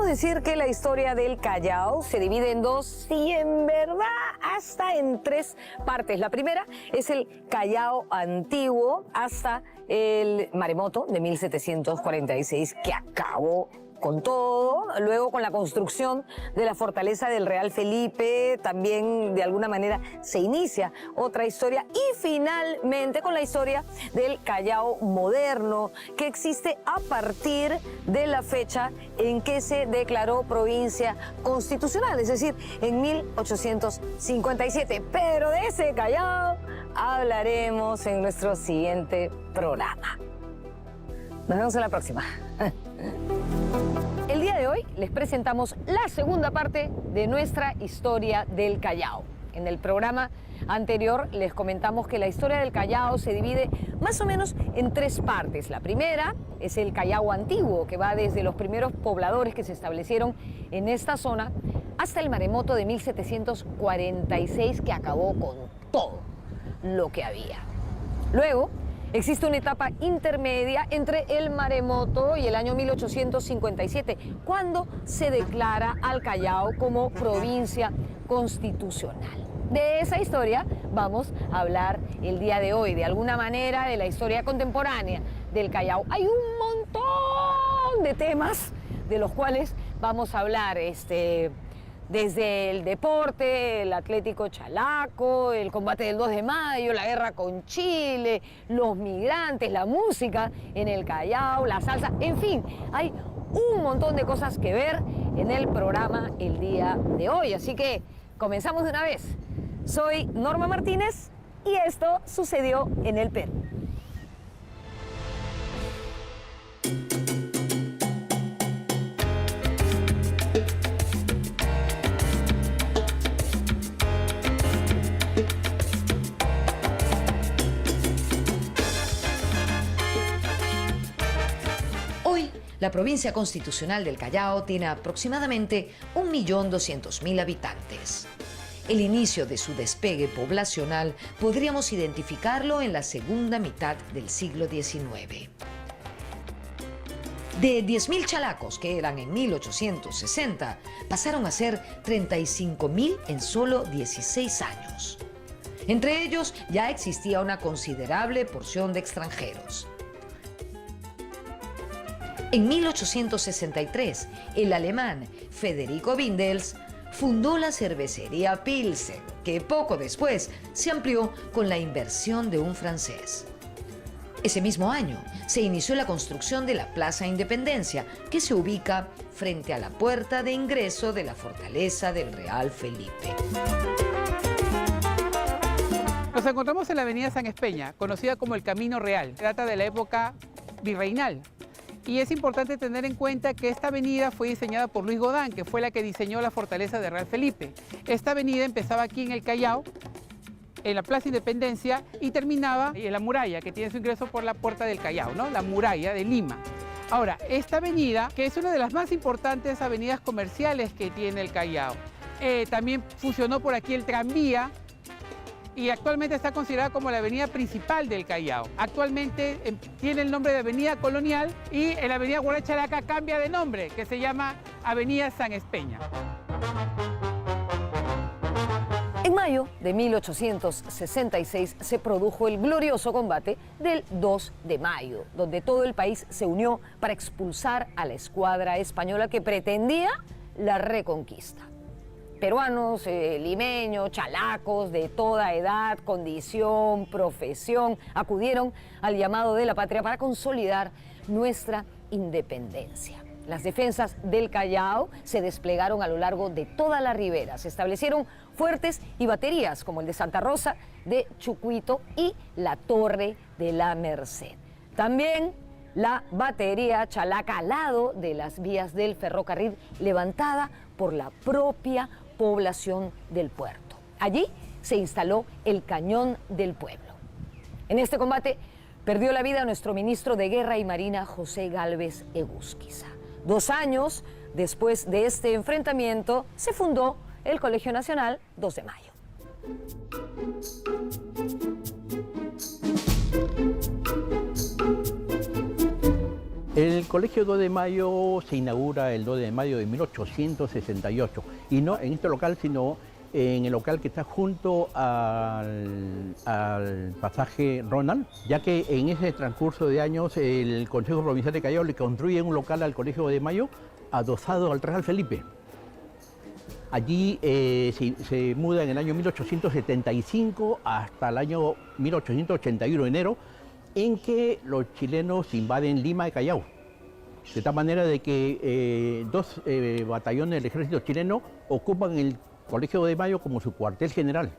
Decir que la historia del Callao se divide en dos y en verdad hasta en tres partes. La primera es el Callao antiguo hasta el maremoto de 1746, que acabó con todo. Luego, con la construcción de la fortaleza del Real Felipe, también de alguna manera se inicia otra historia. Y finalmente con la historia del Callao moderno, que existe a partir de la fecha en que se declaró provincia constitucional, es decir, en 1857. Pero de ese Callao hablaremos en nuestro siguiente programa. Nos vemos en la próxima. El día de hoy les presentamos la segunda parte de nuestra historia del Callao. En el programa anterior les comentamos que la historia del Callao se divide más o menos en tres partes. La primera es el Callao antiguo, que va desde los primeros pobladores que se establecieron en esta zona hasta el maremoto de 1746, que acabó con todo lo que había. Luego existe una etapa intermedia entre el maremoto y el año 1857, cuando se declara al Callao como provincia constitucional. De esa historia vamos a hablar el día de hoy, de alguna manera de la historia contemporánea del Callao. Hay un montón de temas de los cuales vamos a hablar, desde el deporte, el Atlético Chalaco, el combate del 2 de mayo, la guerra con Chile, los migrantes, la música en el Callao, la salsa, en fin, hay un montón de cosas que ver en el programa el día de hoy. Así que comenzamos de una vez. Soy Norma Martínez y esto sucedió en el Perú. La provincia constitucional del Callao tiene aproximadamente 1.200.000 habitantes. El inicio de su despegue poblacional podríamos identificarlo en la segunda mitad del siglo XIX. De 10.000 chalacos que eran en 1860, pasaron a ser 35.000 en solo 16 años. Entre ellos ya existía una considerable porción de extranjeros. En 1863, el alemán Federico Windels fundó la cervecería Pilsen, que poco después se amplió con la inversión de un francés. Ese mismo año se inició la construcción de la Plaza Independencia, que se ubica frente a la puerta de ingreso de la fortaleza del Real Felipe. Nos encontramos en la avenida San Espeña, conocida como el Camino Real. Trata de la época virreinal. Y es importante tener en cuenta que esta avenida fue diseñada por Luis Godán, que fue la que diseñó la fortaleza de Real Felipe. Esta avenida empezaba aquí en el Callao, en la Plaza Independencia, y terminaba en la muralla, que tiene su ingreso por la Puerta del Callao, ¿no? La muralla de Lima. Ahora, esta avenida, que es una de las más importantes avenidas comerciales que tiene el Callao, también funcionó por aquí el tranvía, y actualmente está considerada como la avenida principal del Callao. Actualmente tiene el nombre de Avenida Colonial y en la Avenida Guaracharaca cambia de nombre, que se llama Avenida San Espeña. En mayo de 1866 se produjo el glorioso combate del 2 de mayo, donde todo el país se unió para expulsar a la escuadra española que pretendía la reconquista. Peruanos, limeños, chalacos de toda edad, condición, profesión, acudieron al llamado de la patria para consolidar nuestra independencia. Las defensas del Callao se desplegaron a lo largo de toda la ribera. Se establecieron fuertes y baterías como el de Santa Rosa, de Chucuito y la Torre de la Merced. También la batería Chalaca al lado de las vías del ferrocarril levantada por la propia población del puerto. Allí se instaló el Cañón del Pueblo. En este combate perdió la vida nuestro ministro de Guerra y Marina, José Gálvez Egusquiza. 2 años después de este enfrentamiento se fundó el Colegio Nacional 2 de Mayo. El Colegio 2 de Mayo se inaugura el 2 de mayo de 1868, y no en este local, sino en el local que está junto al pasaje Ronald, ya que en ese transcurso de años el Consejo Provincial de Callao le construye un local al Colegio de Mayo adosado al Real Felipe. Allí se muda en el año 1875 hasta el año 1881, enero, en que los chilenos invaden Lima y Callao, de tal manera de que 2 batallones del ejército chileno ocupan el Colegio de Mayo como su cuartel general,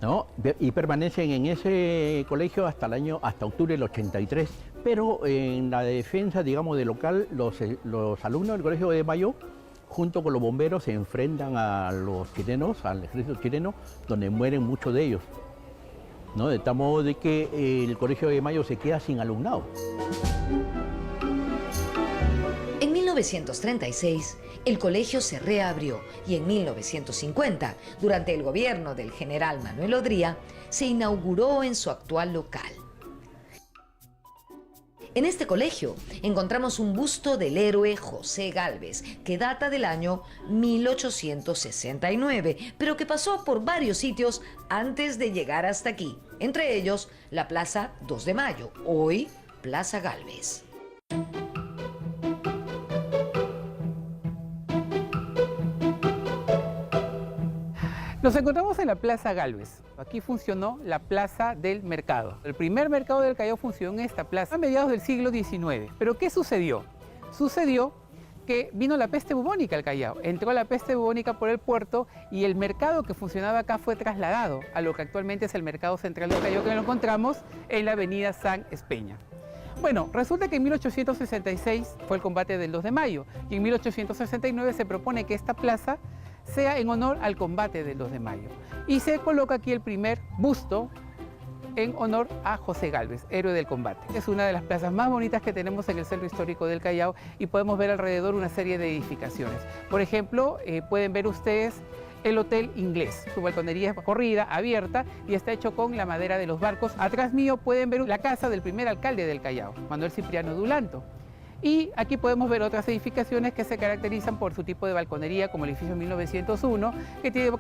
¿no? Y permanecen en ese colegio hasta octubre del 83. Pero en la defensa, digamos, del local, los alumnos del Colegio de Mayo, junto con los bomberos, se enfrentan a los chilenos, al ejército chileno, donde mueren muchos de ellos, ¿no? De tal modo de que el Colegio de Mayo se queda sin alumnado. En 1936, el colegio se reabrió y en 1950, durante el gobierno del general Manuel Odría, se inauguró en su actual local. En este colegio encontramos un busto del héroe José Gálvez, que data del año 1869, pero que pasó por varios sitios antes de llegar hasta aquí, entre ellos la Plaza 2 de Mayo, hoy Plaza Gálvez. Nos encontramos en la Plaza Gálvez. Aquí funcionó la Plaza del Mercado. El primer mercado del Callao funcionó en esta plaza a mediados del siglo XIX. ¿Pero qué sucedió? Sucedió que vino la peste bubónica al Callao. Entró la peste bubónica por el puerto y el mercado que funcionaba acá fue trasladado a lo que actualmente es el Mercado Central del Callao, que lo encontramos en la avenida San Espeña. Bueno, resulta que en 1866 fue el combate del 2 de mayo y en 1869 se propone que esta plaza sea en honor al combate del 2 de mayo. Y se coloca aquí el primer busto en honor a José Gálvez, héroe del combate. Es una de las plazas más bonitas que tenemos en el centro histórico del Callao y podemos ver alrededor una serie de edificaciones. Por ejemplo, pueden ver ustedes el Hotel Inglés. Su balconería es corrida, abierta y está hecho con la madera de los barcos. Atrás mío pueden ver la casa del primer alcalde del Callao, Manuel Cipriano Dulanto. Y aquí podemos ver otras edificaciones que se caracterizan por su tipo de balconería, como el edificio 1901, que tiene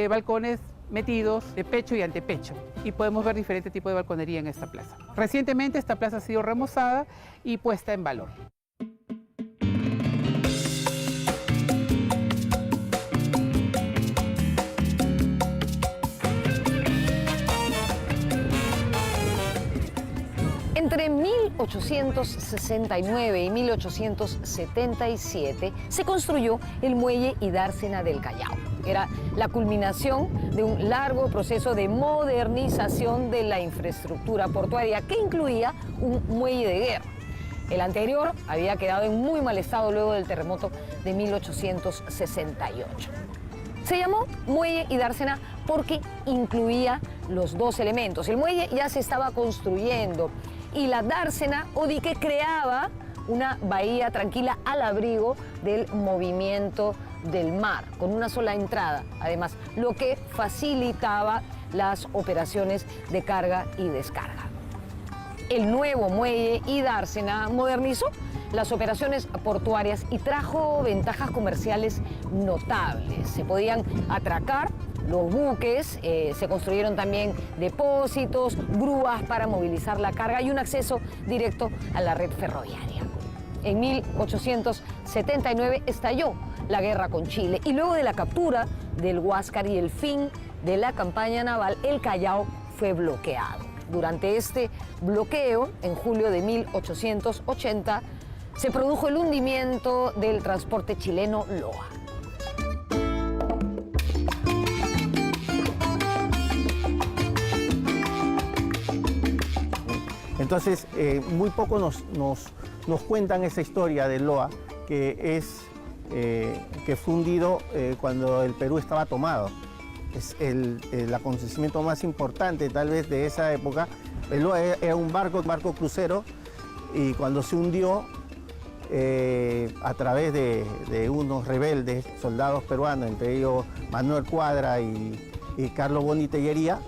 balcones metidos de pecho y antepecho. Y podemos ver diferentes tipos de balconería en esta plaza. Recientemente esta plaza ha sido remozada y puesta en valor. Entre 1869 y 1877 se construyó el muelle y dársena del Callao. Era la culminación de un largo proceso de modernización de la infraestructura portuaria que incluía un muelle de guerra. El anterior había quedado en muy mal estado luego del terremoto de 1868. Se llamó muelle y dársena porque incluía los dos elementos. El muelle ya se estaba construyendo y la dársena o dique creaba una bahía tranquila al abrigo del movimiento del mar, con una sola entrada, además, lo que facilitaba las operaciones de carga y descarga. El nuevo muelle y dársena modernizó las operaciones portuarias y trajo ventajas comerciales notables. Se podían atracar los buques, se construyeron también depósitos, grúas para movilizar la carga y un acceso directo a la red ferroviaria. En 1879 estalló la guerra con Chile y luego de la captura del Huáscar y el fin de la campaña naval, el Callao fue bloqueado. Durante este bloqueo, en julio de 1880, se produjo el hundimiento del transporte chileno Loa. Entonces, muy poco nos cuentan esa historia de Loa, que fue hundido cuando el Perú estaba tomado. Es el acontecimiento más importante tal vez de esa época. El Loa era un barco crucero, y cuando se hundió a través de unos rebeldes, soldados peruanos, entre ellos Manuel Cuadra y Carlos Boni Tellería,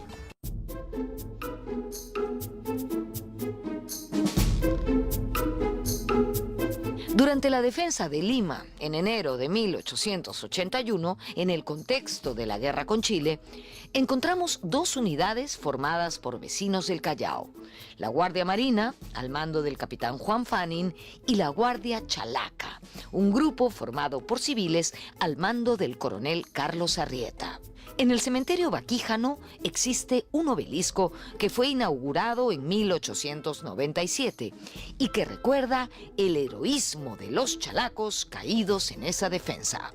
Durante la defensa de Lima, en enero de 1881, en el contexto de la guerra con Chile, encontramos dos unidades formadas por vecinos del Callao: la Guardia Marina, al mando del capitán Juan Fanning, y la Guardia Chalaca, un grupo formado por civiles al mando del coronel Carlos Arrieta. En el cementerio Baquíjano existe un obelisco que fue inaugurado en 1897 y que recuerda el heroísmo de los chalacos caídos en esa defensa.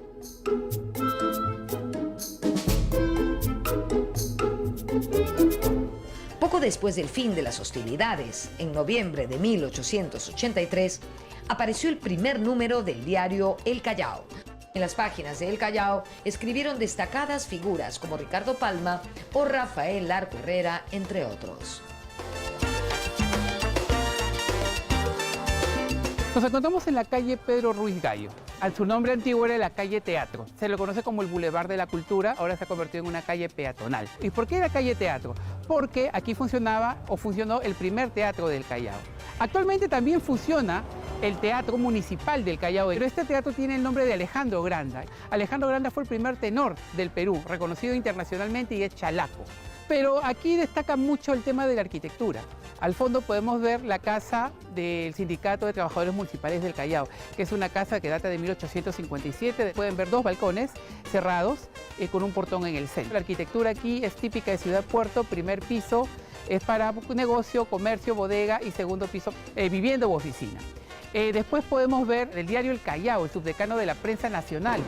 Poco después del fin de las hostilidades, en noviembre de 1883, apareció el primer número del diario El Callao. En las páginas de El Callao escribieron destacadas figuras como Ricardo Palma o Rafael Larco Herrera, entre otros. Nos encontramos en la calle Pedro Ruiz Gallo. Su nombre antiguo era la calle Teatro. Se lo conoce como el Boulevard de la Cultura, ahora se ha convertido en una calle peatonal. ¿Y por qué era calle Teatro? Porque aquí funcionó el primer teatro del Callao. Actualmente también funciona el Teatro Municipal del Callao, pero este teatro tiene el nombre de Alejandro Granda. Alejandro Granda fue el primer tenor del Perú, reconocido internacionalmente, y es chalaco. Pero aquí destaca mucho el tema de la arquitectura. Al fondo podemos ver la casa del Sindicato de Trabajadores Municipales del Callao, que es una casa que data de 1857. Pueden ver dos balcones cerrados con un portón en el centro. La arquitectura aquí es típica de Ciudad Puerto. Primer piso es para negocio, comercio, bodega, y segundo piso vivienda u oficina. Después podemos ver el diario El Callao, el subdecano de la prensa nacional.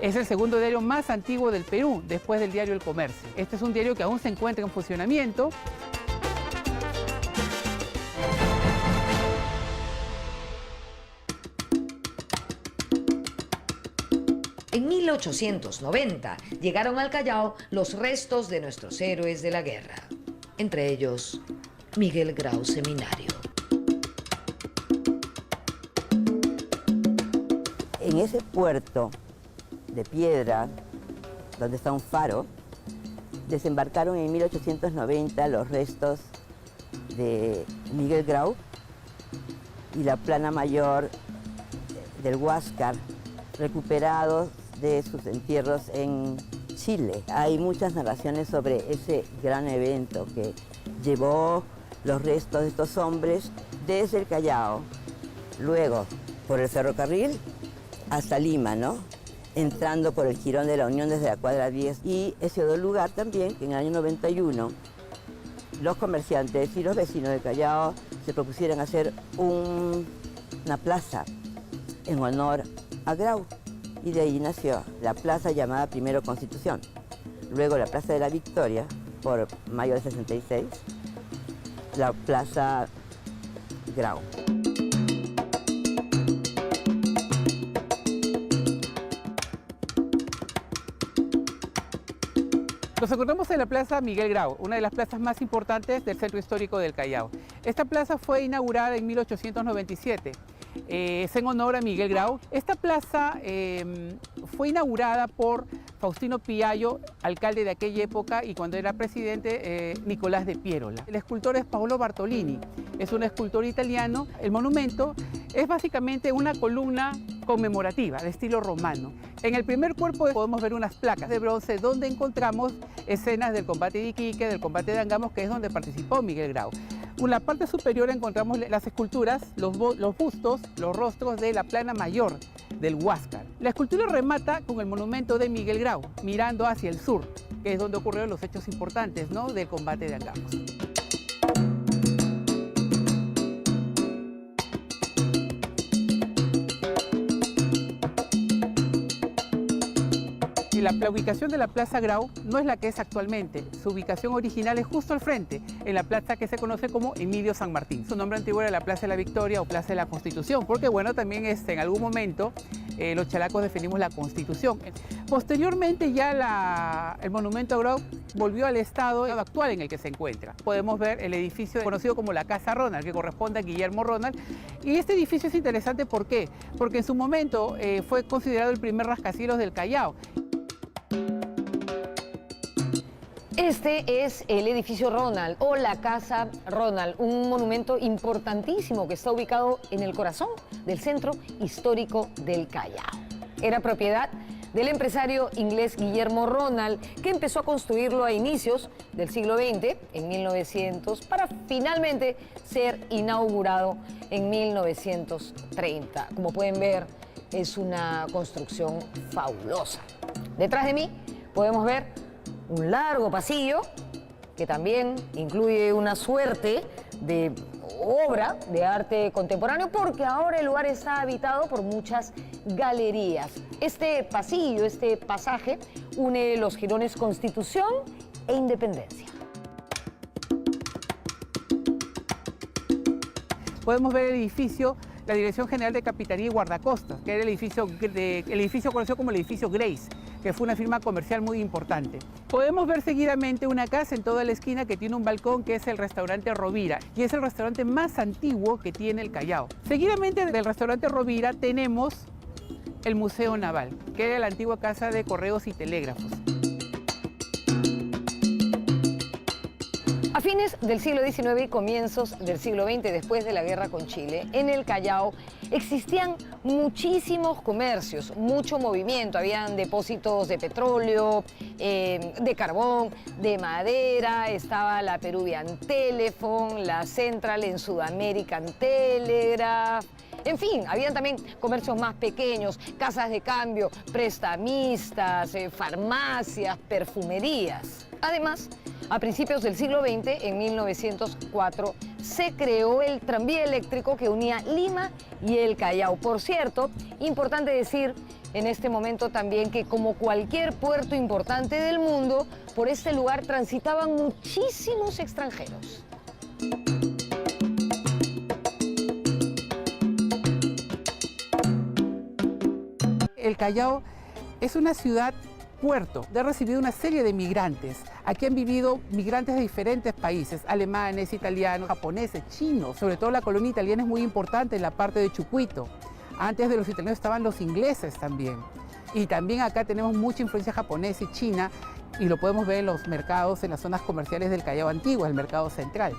Es el segundo diario más antiguo del Perú, después del diario El Comercio. Este es un diario que aún se encuentra en funcionamiento. En 1890 llegaron al Callao los restos de nuestros héroes de la guerra, entre ellos Miguel Grau Seminario. En ese puerto de piedra, donde está un faro, desembarcaron en 1890 los restos de Miguel Grau y la plana mayor del Huáscar, recuperados de sus entierros en Chile. Hay muchas narraciones sobre ese gran evento que llevó los restos de estos hombres desde el Callao, luego por el ferrocarril hasta Lima, ¿no? Entrando por el Jirón de la Unión desde la cuadra 10. Y ese otro lugar también, que en el año 91 los comerciantes y los vecinos del Callao se propusieron hacer una plaza en honor a Grau. Y de ahí nació la plaza llamada primero Constitución, luego la Plaza de la Victoria, por mayo del 66, la Plaza Grau. Nos encontramos en la Plaza Miguel Grau, una de las plazas más importantes del centro histórico del Callao. Esta plaza fue inaugurada en 1897. Es en honor a Miguel Grau. Esta plaza fue inaugurada por Faustino Piaggio, alcalde de aquella época, y cuando era presidente, Nicolás de Pierola. El escultor es Paolo Bartolini, es un escultor italiano. El monumento es básicamente una columna conmemorativa de estilo romano. En el primer cuerpo podemos ver unas placas de bronce donde encontramos escenas del combate de Iquique, del combate de Angamos, que es donde participó Miguel Grau. En la parte superior encontramos las esculturas, los bustos, los rostros de la plana mayor del Huáscar. La escultura remata con el monumento de Miguel Grau, mirando hacia el sur, que es donde ocurrieron los hechos importantes, ¿no?, del combate de Angamos. La ubicación de la Plaza Grau no es la que es actualmente. Su ubicación original es justo al frente, en la plaza que se conoce como Emilio San Martín. Su nombre antiguo era la Plaza de la Victoria o Plaza de la Constitución, porque bueno, también en algún momento los chalacos defendimos la Constitución. Posteriormente ya el monumento a Grau volvió al estado actual en el que se encuentra. Podemos ver el edificio conocido como la Casa Ronald, que corresponde a Guillermo Ronald. Y este edificio es interesante, ¿por qué? Porque en su momento fue considerado el primer rascacielos del Callao. Este es el edificio Ronald o la Casa Ronald, un monumento importantísimo que está ubicado en el corazón del centro histórico del Callao. Era propiedad del empresario inglés Guillermo Ronald, que empezó a construirlo a inicios del siglo XX, en 1900, para finalmente ser inaugurado en 1930. Como pueden ver, es una construcción fabulosa. Detrás de mí podemos ver un largo pasillo que también incluye una suerte de obra de arte contemporáneo, porque ahora el lugar está habitado por muchas galerías. Este pasillo, este pasaje, une los jirones Constitución e Independencia. Podemos ver el edificio, la Dirección General de Capitanía y Guardacostas, que era el edificio conocido como el edificio Grace, que fue una firma comercial muy importante. Podemos ver seguidamente una casa en toda la esquina que tiene un balcón, que es el restaurante Rovira, y es el restaurante más antiguo que tiene el Callao. Seguidamente del restaurante Rovira tenemos el Museo Naval, que era la antigua casa de correos y telégrafos. A fines del siglo XIX y comienzos del siglo XX, después de la guerra con Chile, en el Callao existían muchísimos comercios, mucho movimiento. Habían depósitos de petróleo, de carbón, de madera. Estaba la Peruvian Telephone, la Central and South American Telegraph. En fin, habían también comercios más pequeños, casas de cambio, prestamistas, farmacias, perfumerías. Además, a principios del siglo XX, en 1904, se creó el tranvía eléctrico que unía Lima y el Callao. Por cierto, importante decir en este momento también que, como cualquier puerto importante del mundo, por este lugar transitaban muchísimos extranjeros. El Callao es una ciudad puerto, ha recibido una serie de migrantes. Aquí han vivido migrantes de diferentes países, alemanes, italianos, japoneses, chinos. Sobre todo la colonia italiana es muy importante en la parte de Chucuito. Antes de los italianos estaban los ingleses también. Y también acá tenemos mucha influencia japonesa y china, y lo podemos ver en los mercados, en las zonas comerciales del Callao Antiguo, el mercado central.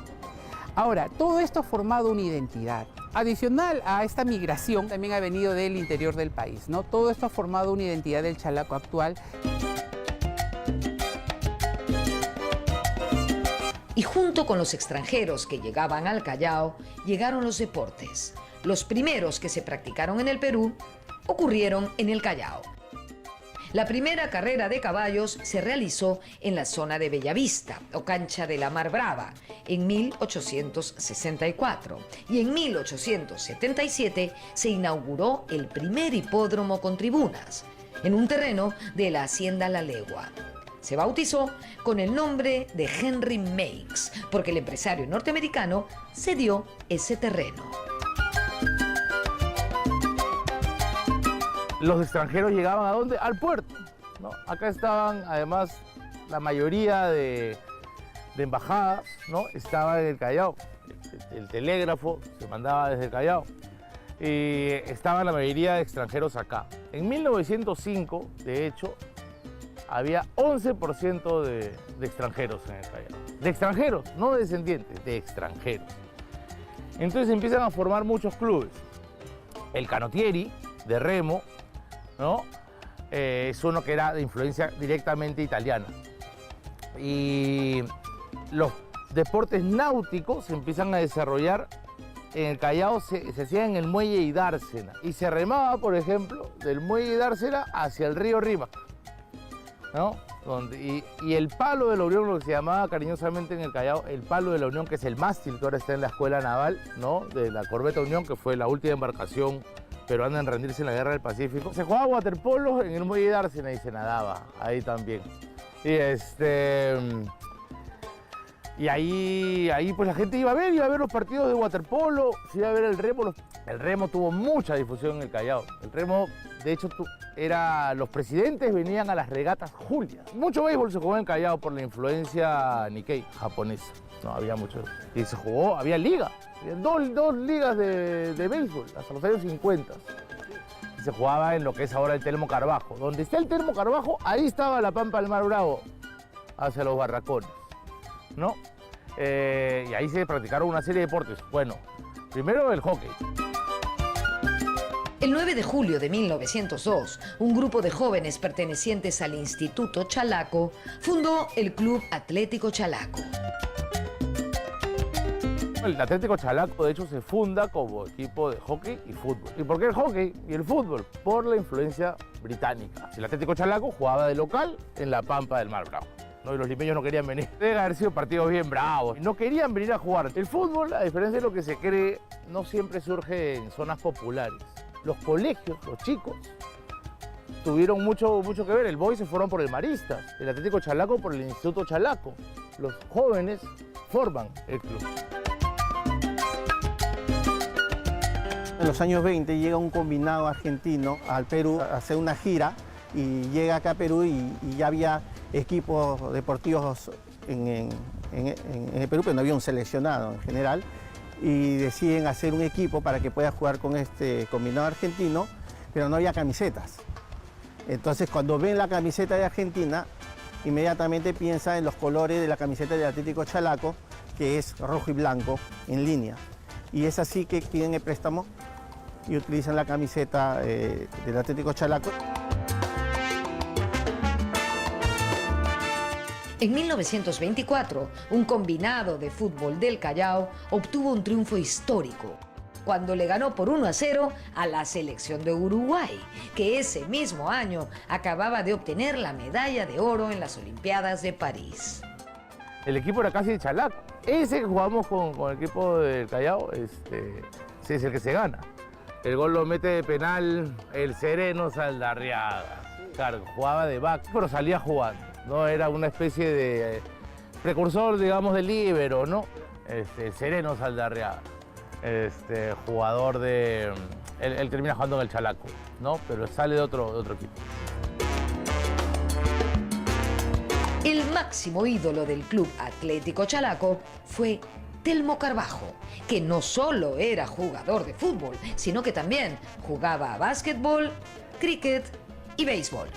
Ahora, todo esto ha formado una identidad. Adicional a esta migración, también ha venido del interior del país, ¿no? Todo esto ha formado una identidad del chalaco actual. Y junto con los extranjeros que llegaban al Callao, llegaron los deportes. Los primeros que se practicaron en el Perú ocurrieron en el Callao. La primera carrera de caballos se realizó en la zona de Bellavista, o Cancha de la Mar Brava, en 1864. Y en 1877 se inauguró el primer hipódromo con tribunas, en un terreno de la Hacienda La Legua. Se bautizó con el nombre de Henry Meigs, porque el empresario norteamericano cedió ese terreno. Los extranjeros llegaban ¿a dónde? Al puerto, ¿no? Acá estaban, además, la mayoría de embajadas, ¿no? Estaba en el Callao. El telégrafo se mandaba desde el Callao. Y estaban la mayoría de extranjeros acá. En 1905, de hecho, había 11% de extranjeros en el Callao. De extranjeros, no de descendientes, de extranjeros. Entonces empiezan a formar muchos clubes. El Canottieri, de remo, ¿no? Es uno que era de influencia directamente italiana. Y los deportes náuticos se empiezan a desarrollar en el Callao, se hacían en el muelle de Dársena. Y se remaba, por ejemplo, del muelle de Dársena hacia el río Rímac, ¿no? Y el palo de la Unión, lo que se llamaba cariñosamente en el Callao, el palo de la Unión, que es el mástil que ahora está en la escuela naval, ¿no? De la corbeta Unión, que fue la última embarcación peruana en rendirse en la Guerra del Pacífico. Se jugaba waterpolo en el muelle de Dársena y se nadaba ahí también. Y ahí pues la gente iba a ver los partidos de waterpolo, se iba a ver el remo. El remo tuvo mucha difusión en el Callao. El remo, de hecho, los presidentes venían a las regatas Julias. Mucho béisbol se jugó en el Callao por la influencia Nikkei japonesa. No, había mucho. Y se jugó, había liga. Había dos ligas de béisbol hasta los años 50. Y se jugaba en lo que es ahora el Telmo Carbajo. Donde está el Telmo Carbajo, ahí estaba la Pampa del Mar Bravo, hacia los barracones, ¿no? Y ahí se practicaron una serie de deportes. Bueno, primero el hockey. El 9 de julio de 1902, un grupo de jóvenes pertenecientes al Instituto Chalaco fundó el Club Atlético Chalaco. El Atlético Chalaco, de hecho, se funda como equipo de hockey y fútbol. ¿Y por qué el hockey y el fútbol? Por la influencia británica. El Atlético Chalaco jugaba de local en la Pampa del Mar Bravo, ¿no? Y los limeños no querían venir. Deben haber sido partidos bien bravos. No querían venir a jugar. El fútbol, a diferencia de lo que se cree, no siempre surge en zonas populares. Los colegios, los chicos, tuvieron mucho que ver. El Boys se fueron por el Maristas, el Atlético Chalaco por el Instituto Chalaco. Los jóvenes forman el club. En los años 20 llega un combinado argentino al Perú a hacer una gira y llega acá a Perú y ya había equipos deportivos en el Perú, pero no había un seleccionado en general. Y deciden hacer un equipo para que pueda jugar con este combinado argentino, pero no había camisetas. Entonces, cuando ven la camiseta de Argentina, inmediatamente piensan en los colores de la camiseta del Atlético Chalaco, que es rojo y blanco en línea. Y es así que piden el préstamo y utilizan la camiseta del Atlético Chalaco. En 1924, un combinado de fútbol del Callao obtuvo un triunfo histórico cuando le ganó por 1-0 a la selección de Uruguay, que ese mismo año acababa de obtener la medalla de oro en las Olimpiadas de París. El equipo era casi de Chalaco. Ese que jugamos con el equipo del Callao es el que se gana. El gol lo mete de penal el Sereno Saldarriaga. Claro, jugaba de back, pero salía jugando, ¿no? Era una especie de precursor, digamos, del líbero, ¿no? El Sereno Saldarriaga. Jugador de... Él termina jugando en el Chalaco, ¿no? Pero sale de otro equipo. El máximo ídolo del Club Atlético Chalaco fue Telmo Carbajo, que no solo era jugador de fútbol, sino que también jugaba a básquetbol, cricket y béisbol.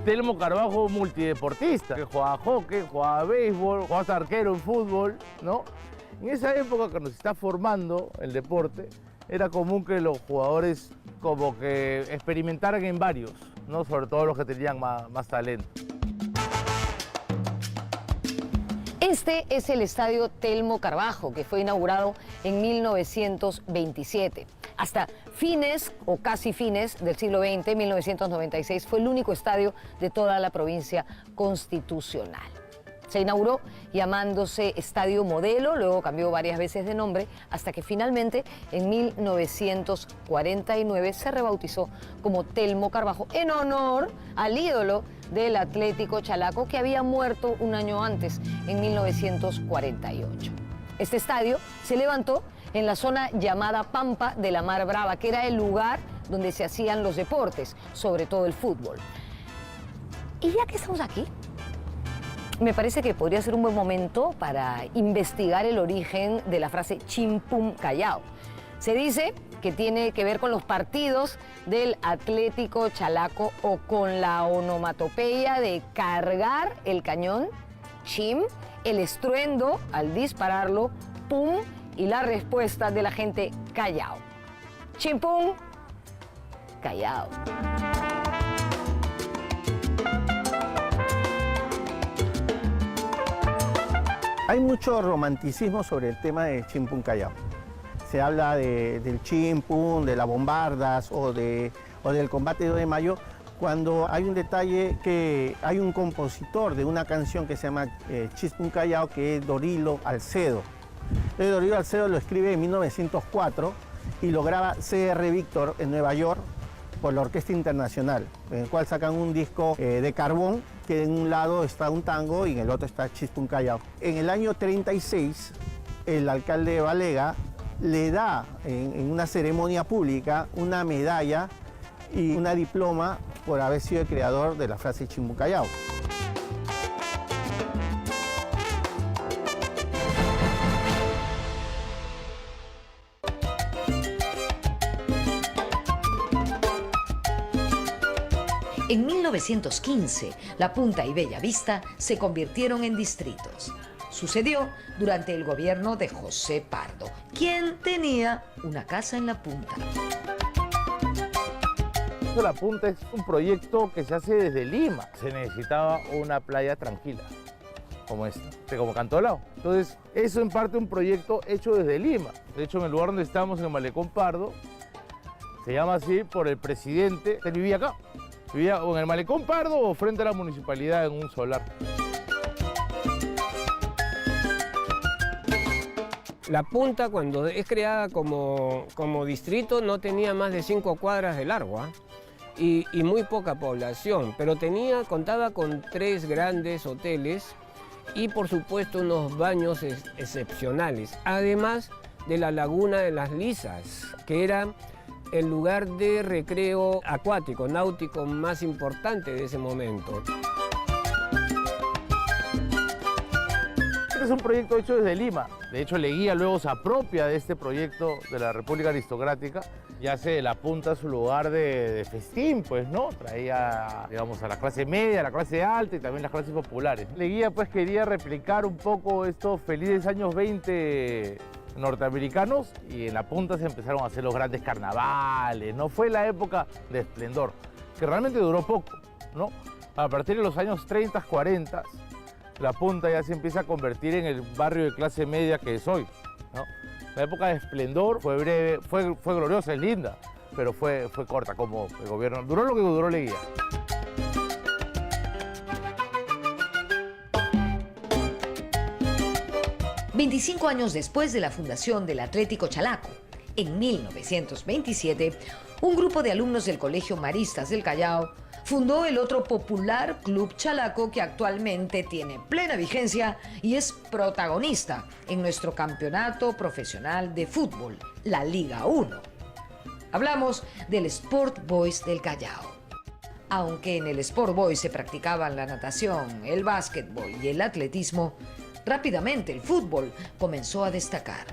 Telmo Carbajo, multideportista, que jugaba hockey, jugaba béisbol, jugaba arquero en fútbol, ¿no? En esa época, cuando se está formando el deporte, era común que los jugadores como que experimentaran en varios, ¿no? Sobre todo los que tenían más talento. Este es el Estadio Telmo Carbajo, que fue inaugurado en 1927. Hasta fines o casi fines del siglo XX, 1996, fue el único estadio de toda la provincia constitucional. Se inauguró llamándose Estadio Modelo, luego cambió varias veces de nombre, hasta que finalmente en 1949 se rebautizó como Telmo Carbajo en honor al ídolo del Atlético Chalaco, que había muerto un año antes, en 1948. Este estadio se levantó en la zona llamada Pampa de la Mar Brava, que era el lugar donde se hacían los deportes, sobre todo el fútbol. Y ya que estamos aquí, me parece que podría ser un buen momento para investigar el origen de la frase Chimpún Callao. Se dice que tiene que ver con los partidos del Atlético Chalaco o con la onomatopeya de cargar el cañón, chim, el estruendo al dispararlo, pum, y la respuesta de la gente, Callao. Chimpún Callao. Hay mucho romanticismo sobre el tema de Chimpún Callao. Se habla del Chimpún, de las bombardas o del combate de 2 de mayo, cuando hay un detalle que hay un compositor de una canción que se llama Chimpún Callao, que es Dorilo Alcedo. Dorilo Alcedo lo escribe en 1904 y lo graba C.R. Víctor en Nueva York por la Orquesta Internacional, en el cual sacan un disco de carbón, que en un lado está un tango y en el otro está Chimpún Callao. En el año 36, el alcalde de Balega le da en una ceremonia pública una medalla y una diploma por haber sido el creador de la frase Chimpún Callao. En 1915, La Punta y Bellavista se convirtieron en distritos. Sucedió durante el gobierno de José Pardo, quien tenía una casa en La Punta. La Punta es un proyecto que se hace desde Lima. Se necesitaba una playa tranquila, como esta, como Cantolao. Entonces, eso en parte un proyecto hecho desde Lima. De hecho, en el lugar donde estamos, en el Malecón Pardo, se llama así por el presidente. Él vivía acá. Vivía o en el Malecón Pardo o frente a la municipalidad en un solar. La Punta, cuando es creada como distrito, no tenía más de 5 cuadras de largo, y muy poca población, pero contaba con 3 grandes hoteles y, por supuesto, unos baños excepcionales, además de la Laguna de las Lisas, que era el lugar de recreo acuático, náutico más importante de ese momento. Este es un proyecto hecho desde Lima. De hecho, Leguía luego se apropia de este proyecto de la República Aristocrática y hace de La Punta su lugar de festín, pues, ¿no? Traía, digamos, a la clase media, a la clase alta y también las clases populares. Leguía, pues, quería replicar un poco estos felices años 20 norteamericanos y en La Punta se empezaron a hacer los grandes carnavales, ¿no? Fue la época de esplendor, que realmente duró poco, ¿no? A partir de los años 30, 40, La Punta ya se empieza a convertir en el barrio de clase media que es hoy, ¿no? La época de esplendor fue breve, fue gloriosa, es linda, pero fue corta como el gobierno. Duró lo que duró Leguía. ...25 años después de la fundación del Atlético Chalaco, en 1927, un grupo de alumnos del Colegio Maristas del Callao fundó el otro popular Club Chalaco, que actualmente tiene plena vigencia y es protagonista en nuestro campeonato profesional de fútbol, la Liga 1. Hablamos del Sport Boys del Callao. Aunque en el Sport Boys se practicaban la natación, el básquetbol y el atletismo, rápidamente el fútbol comenzó a destacar.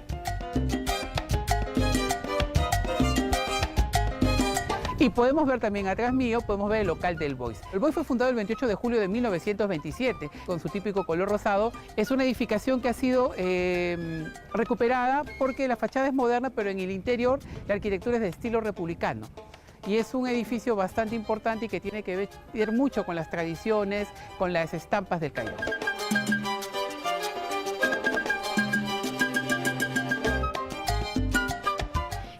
Y podemos ver también atrás mío, podemos ver el local del Boys. El Boys fue fundado el 28 de julio de 1927, con su típico color rosado. Es una edificación que ha sido recuperada porque la fachada es moderna, pero en el interior la arquitectura es de estilo republicano. Y es un edificio bastante importante y que tiene que ver mucho con las tradiciones, con las estampas del Callao.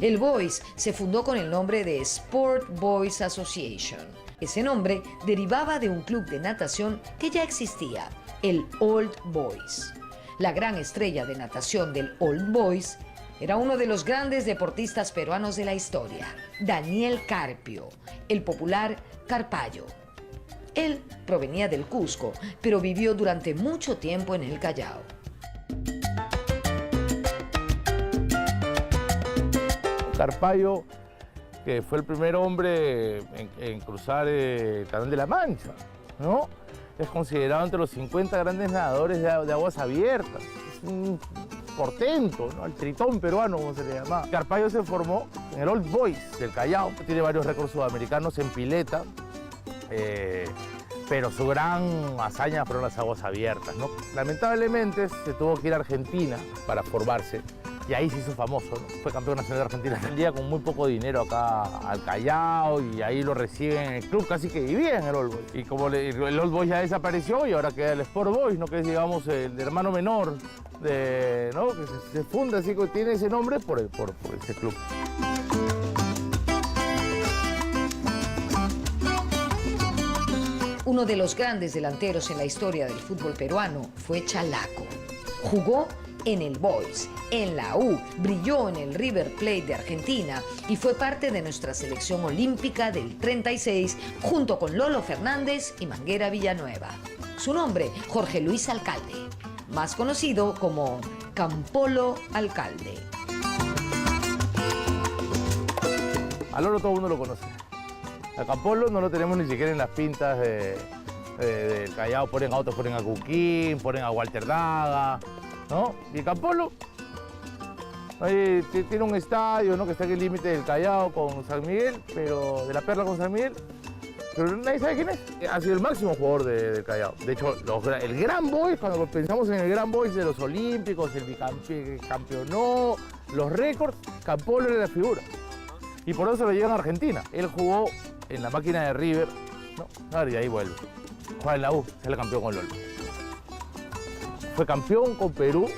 El Boys se fundó con el nombre de Sport Boys Association. Ese nombre derivaba de un club de natación que ya existía, el Old Boys. La gran estrella de natación del Old Boys era uno de los grandes deportistas peruanos de la historia, Daniel Carpio, el popular Carpallo. Él provenía del Cusco, pero vivió durante mucho tiempo en el Callao. Carpallo, que fue el primer hombre en cruzar el Canal de la Mancha, ¿no? Es considerado entre los 50 grandes nadadores de aguas abiertas. Es un portento, ¿no? El tritón peruano, como se le llama. Carpallo se formó en el Old Boys del Callao. Tiene varios récords sudamericanos en pileta, pero su gran hazaña fueron las aguas abiertas, ¿no? Lamentablemente se tuvo que ir a Argentina para formarse. Y ahí se hizo famoso, ¿no? Fue campeón nacional de Argentina. Salía con muy poco dinero acá al Callao y ahí lo reciben en el club, casi que vivía en el Old Boys. Y como el Old Boys ya desapareció y ahora queda el Sport Boys, ¿no? Que es, digamos, el hermano menor, ¿no? Que se funda así, que tiene ese nombre por ese club. Uno de los grandes delanteros en la historia del fútbol peruano fue Chalaco. Jugó en el Boys, en la U, brilló en el River Plate de Argentina y fue parte de nuestra selección olímpica del 36 junto con Lolo Fernández y Manguera Villanueva. Su nombre, Jorge Luis Alcalde, más conocido como Campolo Alcalde. A Lolo todo el mundo lo conoce. A Campolo no lo tenemos ni siquiera en las pintas del Callao. Ponen autos, ponen a Cuquín, ponen a Walter Daga, ¿no? Y Campolo ahí tiene un estadio, ¿no? Que está en el límite del Callao con San Miguel, pero de la Perla con San Miguel, pero nadie sabe quién es. Ha sido el máximo jugador del Callao. De hecho, el Gran Boys, cuando pensamos en el Gran Boys de los Olímpicos, el bicampeonó, los récords, Campolo era la figura. Y por eso lo llevan a Argentina. Él jugó en la máquina de River, ¿no? Y ahí vuelve. Juega en la U, sale campeón con Lolo. Fue campeón con Perú,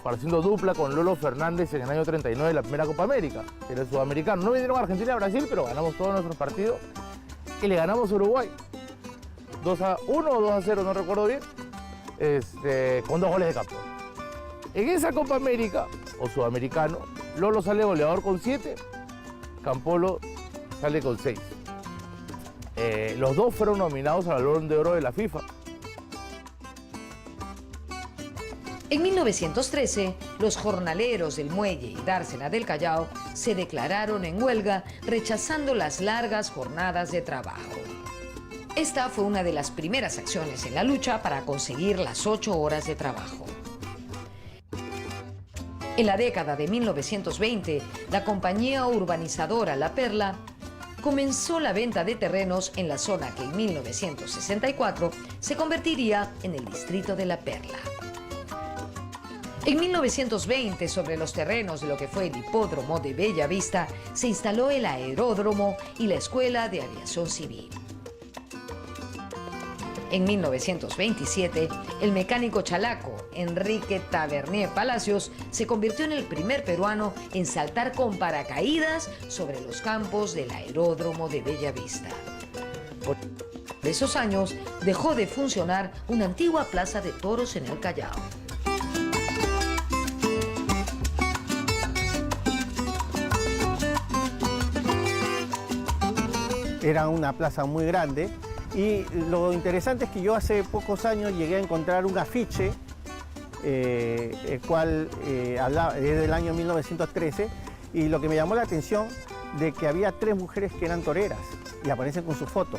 haciendo dupla con Lolo Fernández en el año 39 de la primera Copa América, que era el sudamericano. No vinieron a Argentina y a Brasil, pero ganamos todos nuestros partidos y le ganamos a Uruguay. 2-1 o 2-0, no recuerdo bien, con 2 goles de Campolo. En esa Copa América, o sudamericano, Lolo sale goleador con 7, Campolo sale con 6. Los dos fueron nominados al Balón de Oro de la FIFA. En 1913, los jornaleros del Muelle y Dársena del Callao se declararon en huelga rechazando las largas jornadas de trabajo. Esta fue una de las primeras acciones en la lucha para conseguir las 8 horas de trabajo. En la década de 1920, la compañía urbanizadora La Perla comenzó la venta de terrenos en la zona que en 1964 se convertiría en el distrito de La Perla. En 1920, sobre los terrenos de lo que fue el hipódromo de Bella Vista, se instaló el aeródromo y la Escuela de Aviación Civil. En 1927, el mecánico chalaco Enrique Tavernier Palacios se convirtió en el primer peruano en saltar con paracaídas sobre los campos del aeródromo de Bella Vista. Por esos años, dejó de funcionar una antigua plaza de toros en el Callao. Era una plaza muy grande y lo interesante es que yo hace pocos años llegué a encontrar un afiche, el cual es del año 1913, y lo que me llamó la atención de que había 3 mujeres que eran toreras y aparecen con su foto.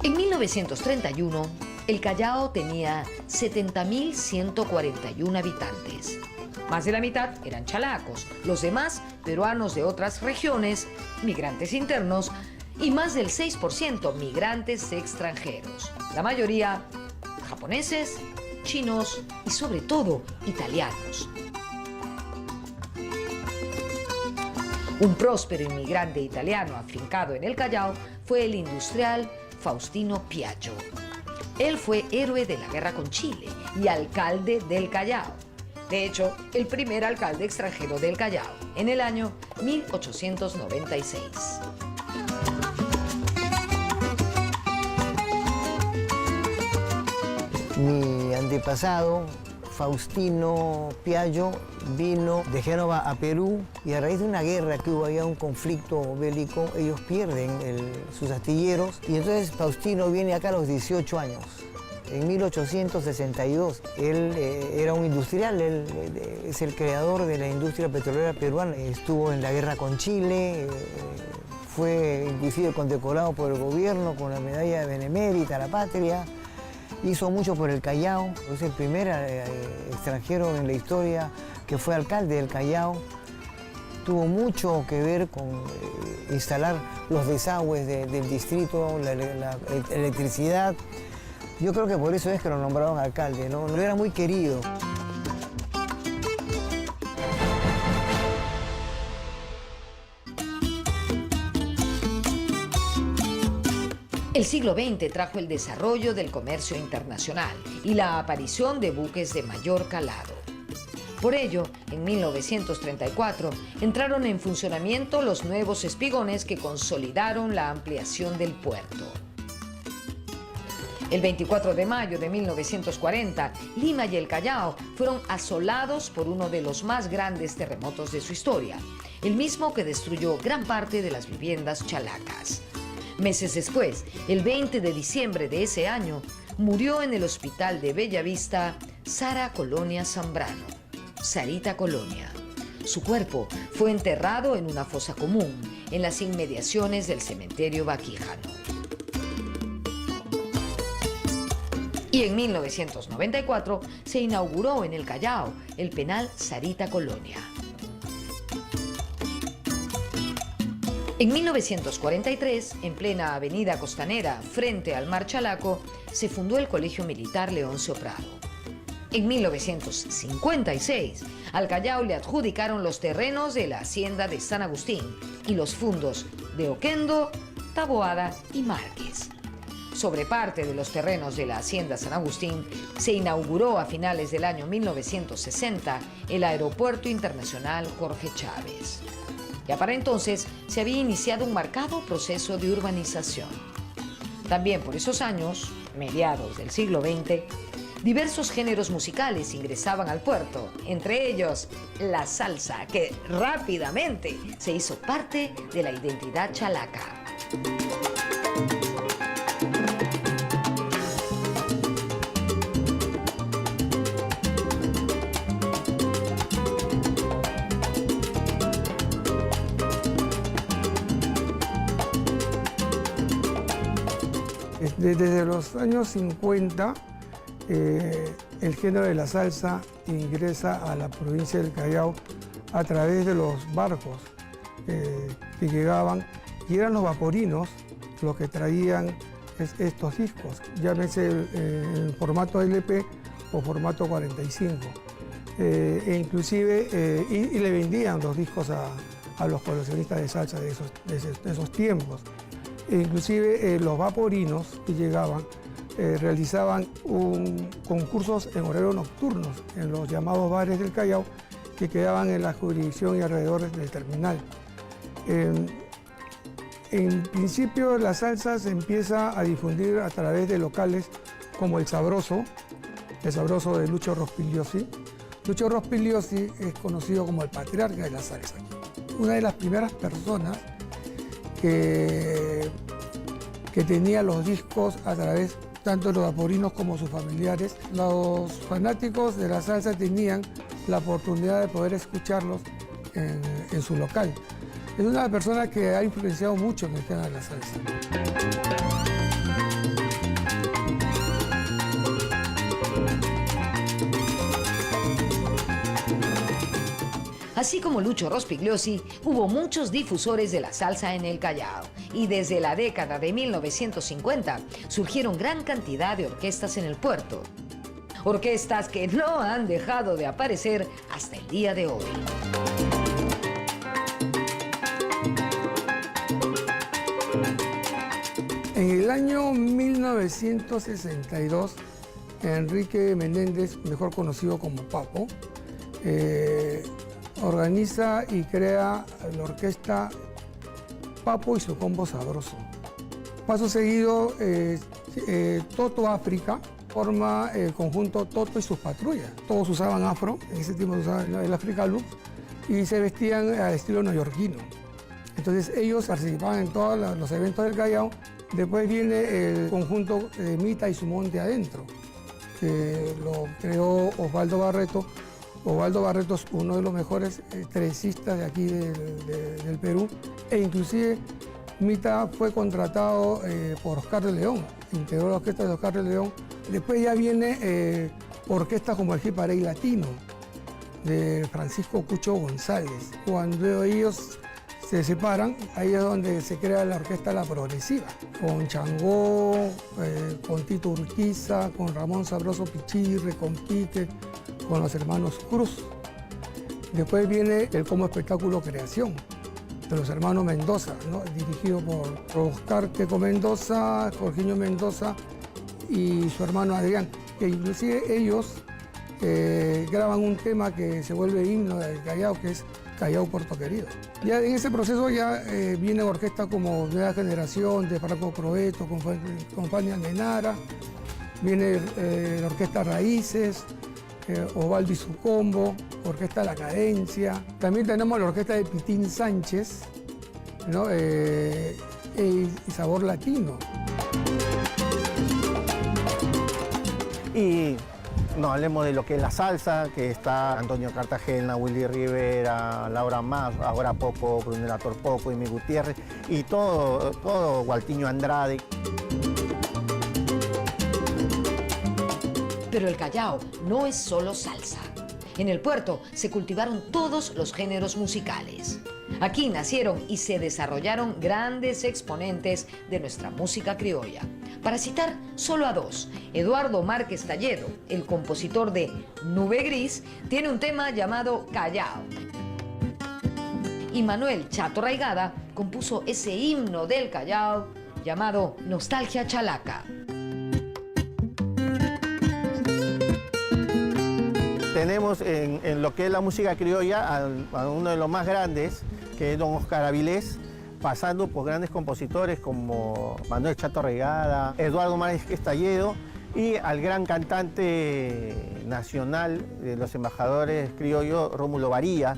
En 1931, el Callao tenía 70.141 habitantes. Más de la mitad eran chalacos, los demás peruanos de otras regiones, migrantes internos y más del 6% migrantes extranjeros. La mayoría japoneses, chinos y sobre todo italianos. Un próspero inmigrante italiano afincado en el Callao fue el industrial Faustino Piaggio. Él fue héroe de la guerra con Chile y alcalde del Callao. De hecho, el primer alcalde extranjero del Callao, en el año 1896. Mi antepasado, Faustino Piaggio, vino de Génova a Perú y a raíz de una guerra que hubo allá, un conflicto bélico, ellos pierden sus astilleros y entonces Faustino viene acá a los 18 años. En 1862, él era un industrial, él es el creador de la industria petrolera peruana, estuvo en la guerra con Chile, fue inclusive condecorado por el gobierno con la medalla de Benemérita a la Patria. Hizo mucho por el Callao, es el primer extranjero en la historia que fue alcalde del Callao. Tuvo mucho que ver con instalar los desagües del distrito, la electricidad. Yo creo que por eso es que lo nombraron alcalde, ¿no? Era muy querido. El siglo XX trajo el desarrollo del comercio internacional y la aparición de buques de mayor calado. Por ello, en 1934 entraron en funcionamiento los nuevos espigones que consolidaron la ampliación del puerto. El 24 de mayo de 1940, Lima y el Callao fueron asolados por uno de los más grandes terremotos de su historia, el mismo que destruyó gran parte de las viviendas chalacas. Meses después, el 20 de diciembre de ese año, murió en el hospital de Bellavista Sara Colonia Zambrano, Sarita Colonia. Su cuerpo fue enterrado en una fosa común en las inmediaciones del cementerio Baquijano. Y en 1994 se inauguró en el Callao el penal Sarita Colonia. En 1943, en plena avenida Costanera, frente al Mar Chalaco, se fundó el Colegio Militar Leoncio Prado. En 1956, al Callao le adjudicaron los terrenos de la hacienda de San Agustín y los fundos de Oquendo, Taboada y Márquez. Sobre parte de los terrenos de la hacienda San Agustín, se inauguró a finales del año 1960 el Aeropuerto Internacional Jorge Chávez. Ya para entonces se había iniciado un marcado proceso de urbanización. También por esos años, mediados del siglo XX, diversos géneros musicales ingresaban al puerto, entre ellos la salsa, que rápidamente se hizo parte de la identidad chalaca. Desde los años 50, el género de la salsa ingresa a la provincia del Callao a través de los barcos que llegaban, y eran los vaporinos los que traían estos discos, llámese en formato LP o formato 45. E inclusive y le vendían los discos a los coleccionistas de salsa de esos tiempos. E inclusive los vaporinos que llegaban realizaban concursos en horarios nocturnos en los llamados bares del Callao, que quedaban en la jurisdicción y alrededor del terminal. En principio la salsa se empieza a difundir a través de locales como El Sabroso de Lucho Rospigliosi. Lucho Rospigliosi es conocido como el patriarca de la salsa. Una de las primeras personas que tenía los discos a través tanto de los vaporinos como sus familiares. Los fanáticos de la salsa tenían la oportunidad de poder escucharlos en su local. Es una persona que ha influenciado mucho en el tema de la salsa. Así como Lucho Rospigliosi, hubo muchos difusores de la salsa en el Callao, y desde la década de 1950 surgieron gran cantidad de orquestas en el puerto. Orquestas que no han dejado de aparecer hasta el día de hoy. En el año 1962, Enrique Menéndez, mejor conocido como Papo, organiza y crea la orquesta Papo y su combo sabroso. Paso seguido, Toto África forma el conjunto Toto y sus patrullas. Todos usaban afro, en ese tiempo usaban el Africa Look, y se vestían al estilo neoyorquino. Entonces ellos participaban en todos los eventos del Callao. Después viene el conjunto Mita y su monte adentro, que lo creó Osvaldo Barreto. Osvaldo Barreto es uno de los mejores tresistas de aquí del Perú, e inclusive Mita fue contratado por Oscar de León, integró la orquesta de Oscar de León. Después ya viene orquestas como el Jiparey Latino, de Francisco Cucho González. Cuando ellos se separan, ahí es donde se crea la orquesta La Progresiva, con Changó, con Tito Urquiza, con Ramón Sabroso Pichirre, con Quique, con los hermanos Cruz. Después viene el Como Espectáculo Creación, de los hermanos Mendoza, ¿no? Dirigido por Oscar Queco Mendoza, Jorginho Mendoza y su hermano Adrián, que inclusive ellos graban un tema que se vuelve himno del Callao, que es Callao Puerto Querido. Ya en ese proceso ya viene orquesta como Nueva Generación, de Franco Proeto, Compañía Almenara, viene la orquesta Raíces, Osvaldo y su combo, orquesta La Cadencia. También tenemos la orquesta de Pitín Sánchez, ¿no? Y Sabor Latino. Y no hablemos de lo que es la salsa, que está Antonio Cartagena, Willy Rivera, Laura Más, ahora Popo, Brunella Torpoco, Amy Gutiérrez, y todo Gualtiño Andrade. Pero el Callao no es solo salsa. En el puerto se cultivaron todos los géneros musicales. Aquí nacieron y se desarrollaron grandes exponentes de nuestra música criolla. Para citar solo a dos, Eduardo Márquez Talledo, el compositor de Nube Gris, tiene un tema llamado Callao. Y Manuel Chato Raigada compuso ese himno del Callao llamado Nostalgia Chalaca. Tenemos en lo que es la música criolla a uno de los más grandes, que es don Oscar Avilés, pasando por grandes compositores como Manuel Chato Regada, Eduardo Márquez Talledo, y al gran cantante nacional de los embajadores criollos, Rómulo Varía.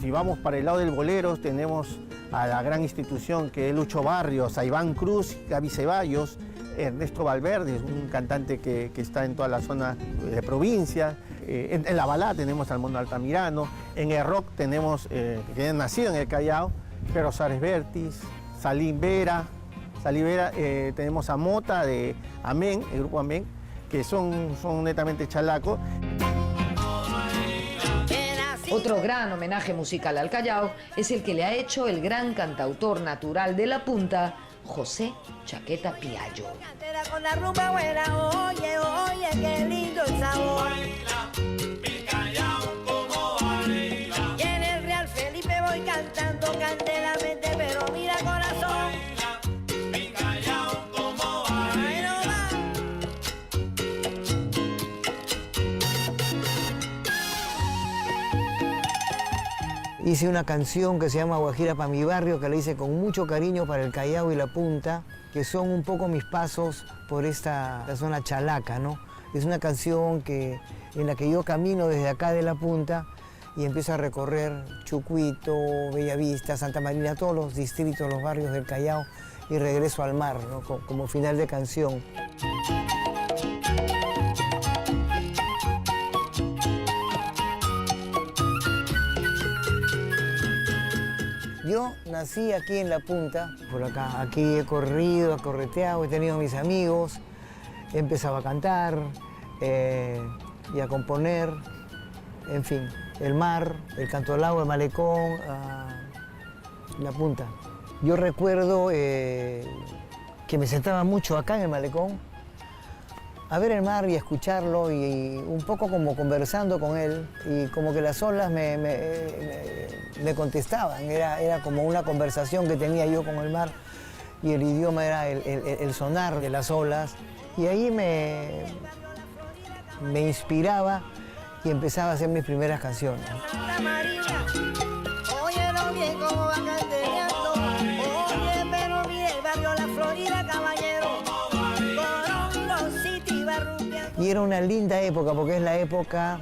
Si vamos para el lado del bolero, tenemos a la gran institución que es Lucho Barrios, a Iván Cruz, Gaby Ceballos, Ernesto Valverde, un cantante que está en toda la zona de provincia. En la balada tenemos al Mono Altamirano, en el rock tenemos, que han nacido en el Callao, Jero Suárez Vértiz, Salim Vera, tenemos a Mota de Amén, el grupo Amén, que son netamente chalacos. Otro gran homenaje musical al Callao es el que le ha hecho el gran cantautor natural de la Punta, José Chaqueta Piaggio. Con la rumba buena, oye, oye, qué lindo el sabor. Mi Callao como baila. Y en el Real Felipe voy cantando candelamente, pero mira corazón. Mi Callao como baila. Hice una canción que se llama Guajira pa' mi barrio, que la hice con mucho cariño para el Callao y la Punta, que son un poco mis pasos por la zona chalaca, ¿no? Es una canción en la que yo camino desde acá de la Punta y empiezo a recorrer Chucuito, Bellavista, Santa Marina, todos los distritos, los barrios del Callao, y regreso al mar, ¿no? Como final de canción. Yo nací aquí en La Punta, por acá. Aquí he corrido, he correteado, he tenido mis amigos, he empezado a cantar y a componer, en fin, el mar, el canto del agua, el malecón, La Punta. Yo recuerdo que me sentaba mucho acá en el malecón a ver el mar y a escucharlo y un poco como conversando con él y como que las olas me contestaban, era como una conversación que tenía yo con el mar y el idioma era el sonar de las olas. Y ahí me inspiraba y empezaba a hacer mis primeras canciones. Santa María, óyelo bien cómo va cantereando. Oye, pero mire el barrio La Florida, caballero. Corongo City, Barruquia. Y era una linda época, porque es la época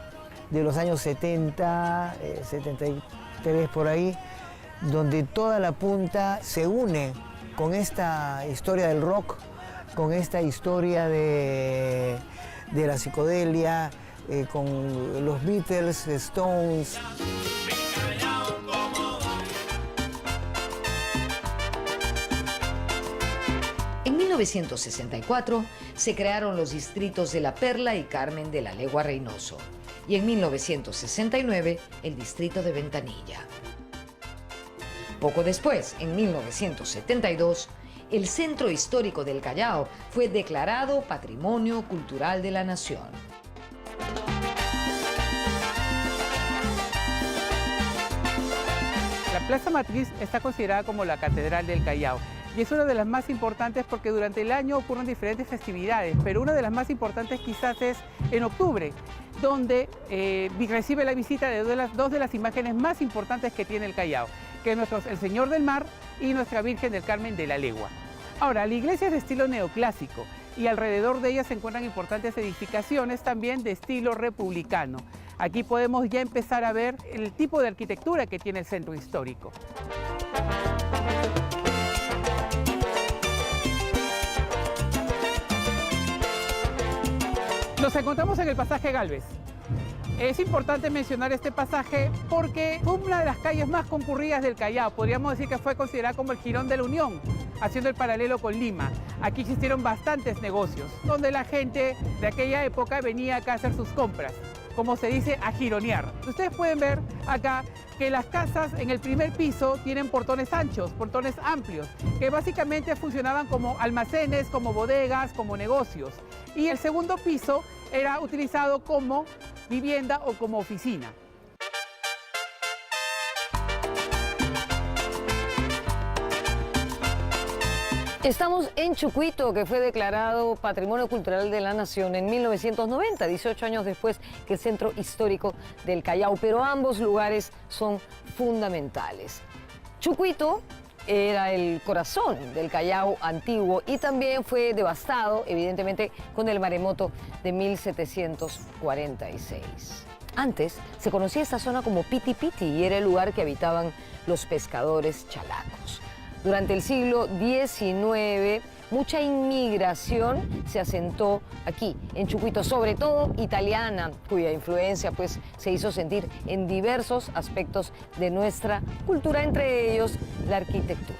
de los años 70, 73 por ahí, donde toda la punta se une con esta historia del rock, con esta historia de la psicodelia, con los Beatles, Stones. En 1964 se crearon los distritos de La Perla y Carmen de la Legua Reynoso, y en 1969 el distrito de Ventanilla. Poco después, en 1972, el Centro Histórico del Callao fue declarado Patrimonio Cultural de la Nación. La Plaza Matriz está considerada como la Catedral del Callao y es una de las más importantes porque durante el año ocurren diferentes festividades, pero una de las más importantes quizás es en octubre, donde recibe la visita de dos de las imágenes más importantes que tiene el Callao, que es el Señor del Mar y nuestra Virgen del Carmen de la Legua. Ahora, la iglesia es de estilo neoclásico y alrededor de ella se encuentran importantes edificaciones también de estilo republicano. Aquí podemos ya empezar a ver el tipo de arquitectura que tiene el centro histórico. Nos encontramos en el pasaje Gálvez. Es importante mencionar este pasaje porque fue una de las calles más concurridas del Callao. Podríamos decir que fue considerada como el Jirón de la Unión, haciendo el paralelo con Lima. Aquí existieron bastantes negocios, donde la gente de aquella época venía acá a hacer sus compras, como se dice, a gironear. Ustedes pueden ver acá que las casas en el primer piso tienen portones anchos, portones amplios, que básicamente funcionaban como almacenes, como bodegas, como negocios. Y el segundo piso era utilizado como vivienda o como oficina. Estamos en Chucuito, que fue declarado Patrimonio Cultural de la Nación en 1990, 18 años después que el Centro Histórico del Callao, pero ambos lugares son fundamentales. Chucuito era el corazón del Callao antiguo y también fue devastado, evidentemente, con el maremoto de 1746. Antes se conocía esta zona como Piti Piti y era el lugar que habitaban los pescadores chalacos. Durante el siglo XIX, mucha inmigración se asentó aquí, en Chucuito, sobre todo italiana, cuya influencia pues, se hizo sentir en diversos aspectos de nuestra cultura, entre ellos la arquitectura.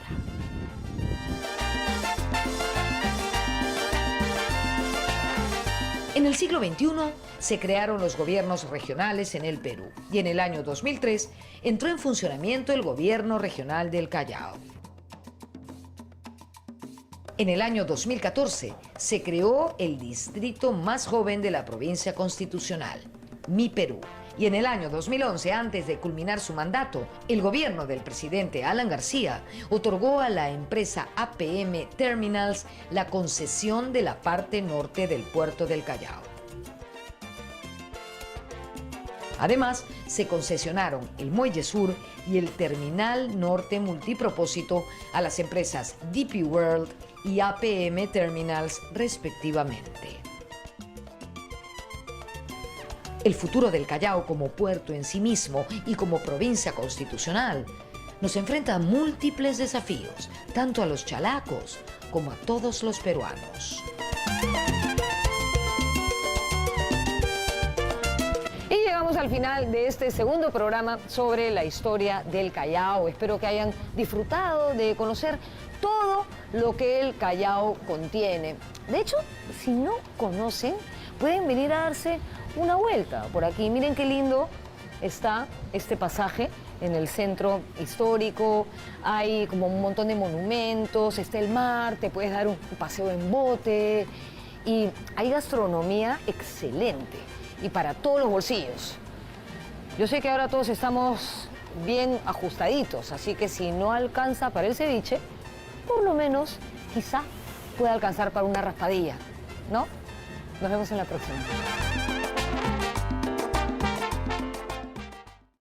En el siglo XXI se crearon los gobiernos regionales en el Perú y en el año 2003 entró en funcionamiento el Gobierno Regional del Callao. En el año 2014 se creó el distrito más joven de la provincia constitucional, Mi Perú. Y en el año 2011, antes de culminar su mandato, el gobierno del presidente Alan García otorgó a la empresa APM Terminals la concesión de la parte norte del puerto del Callao. Además, se concesionaron el Muelle Sur y el Terminal Norte Multipropósito a las empresas DP World y APM Terminals, respectivamente. El futuro del Callao como puerto en sí mismo y como provincia constitucional nos enfrenta a múltiples desafíos, tanto a los chalacos como a todos los peruanos. Al final de este segundo programa sobre la historia del Callao. Espero que hayan disfrutado de conocer todo lo que el Callao contiene. De hecho, si no conocen, pueden venir a darse una vuelta por aquí. Miren qué lindo está este pasaje en el centro histórico. Hay como un montón de monumentos, está el mar, te puedes dar un paseo en bote y hay gastronomía excelente y para todos los bolsillos. Yo sé que ahora todos estamos bien ajustaditos, así que si no alcanza para el ceviche, por lo menos, quizá, pueda alcanzar para una raspadilla, ¿no? Nos vemos en la próxima.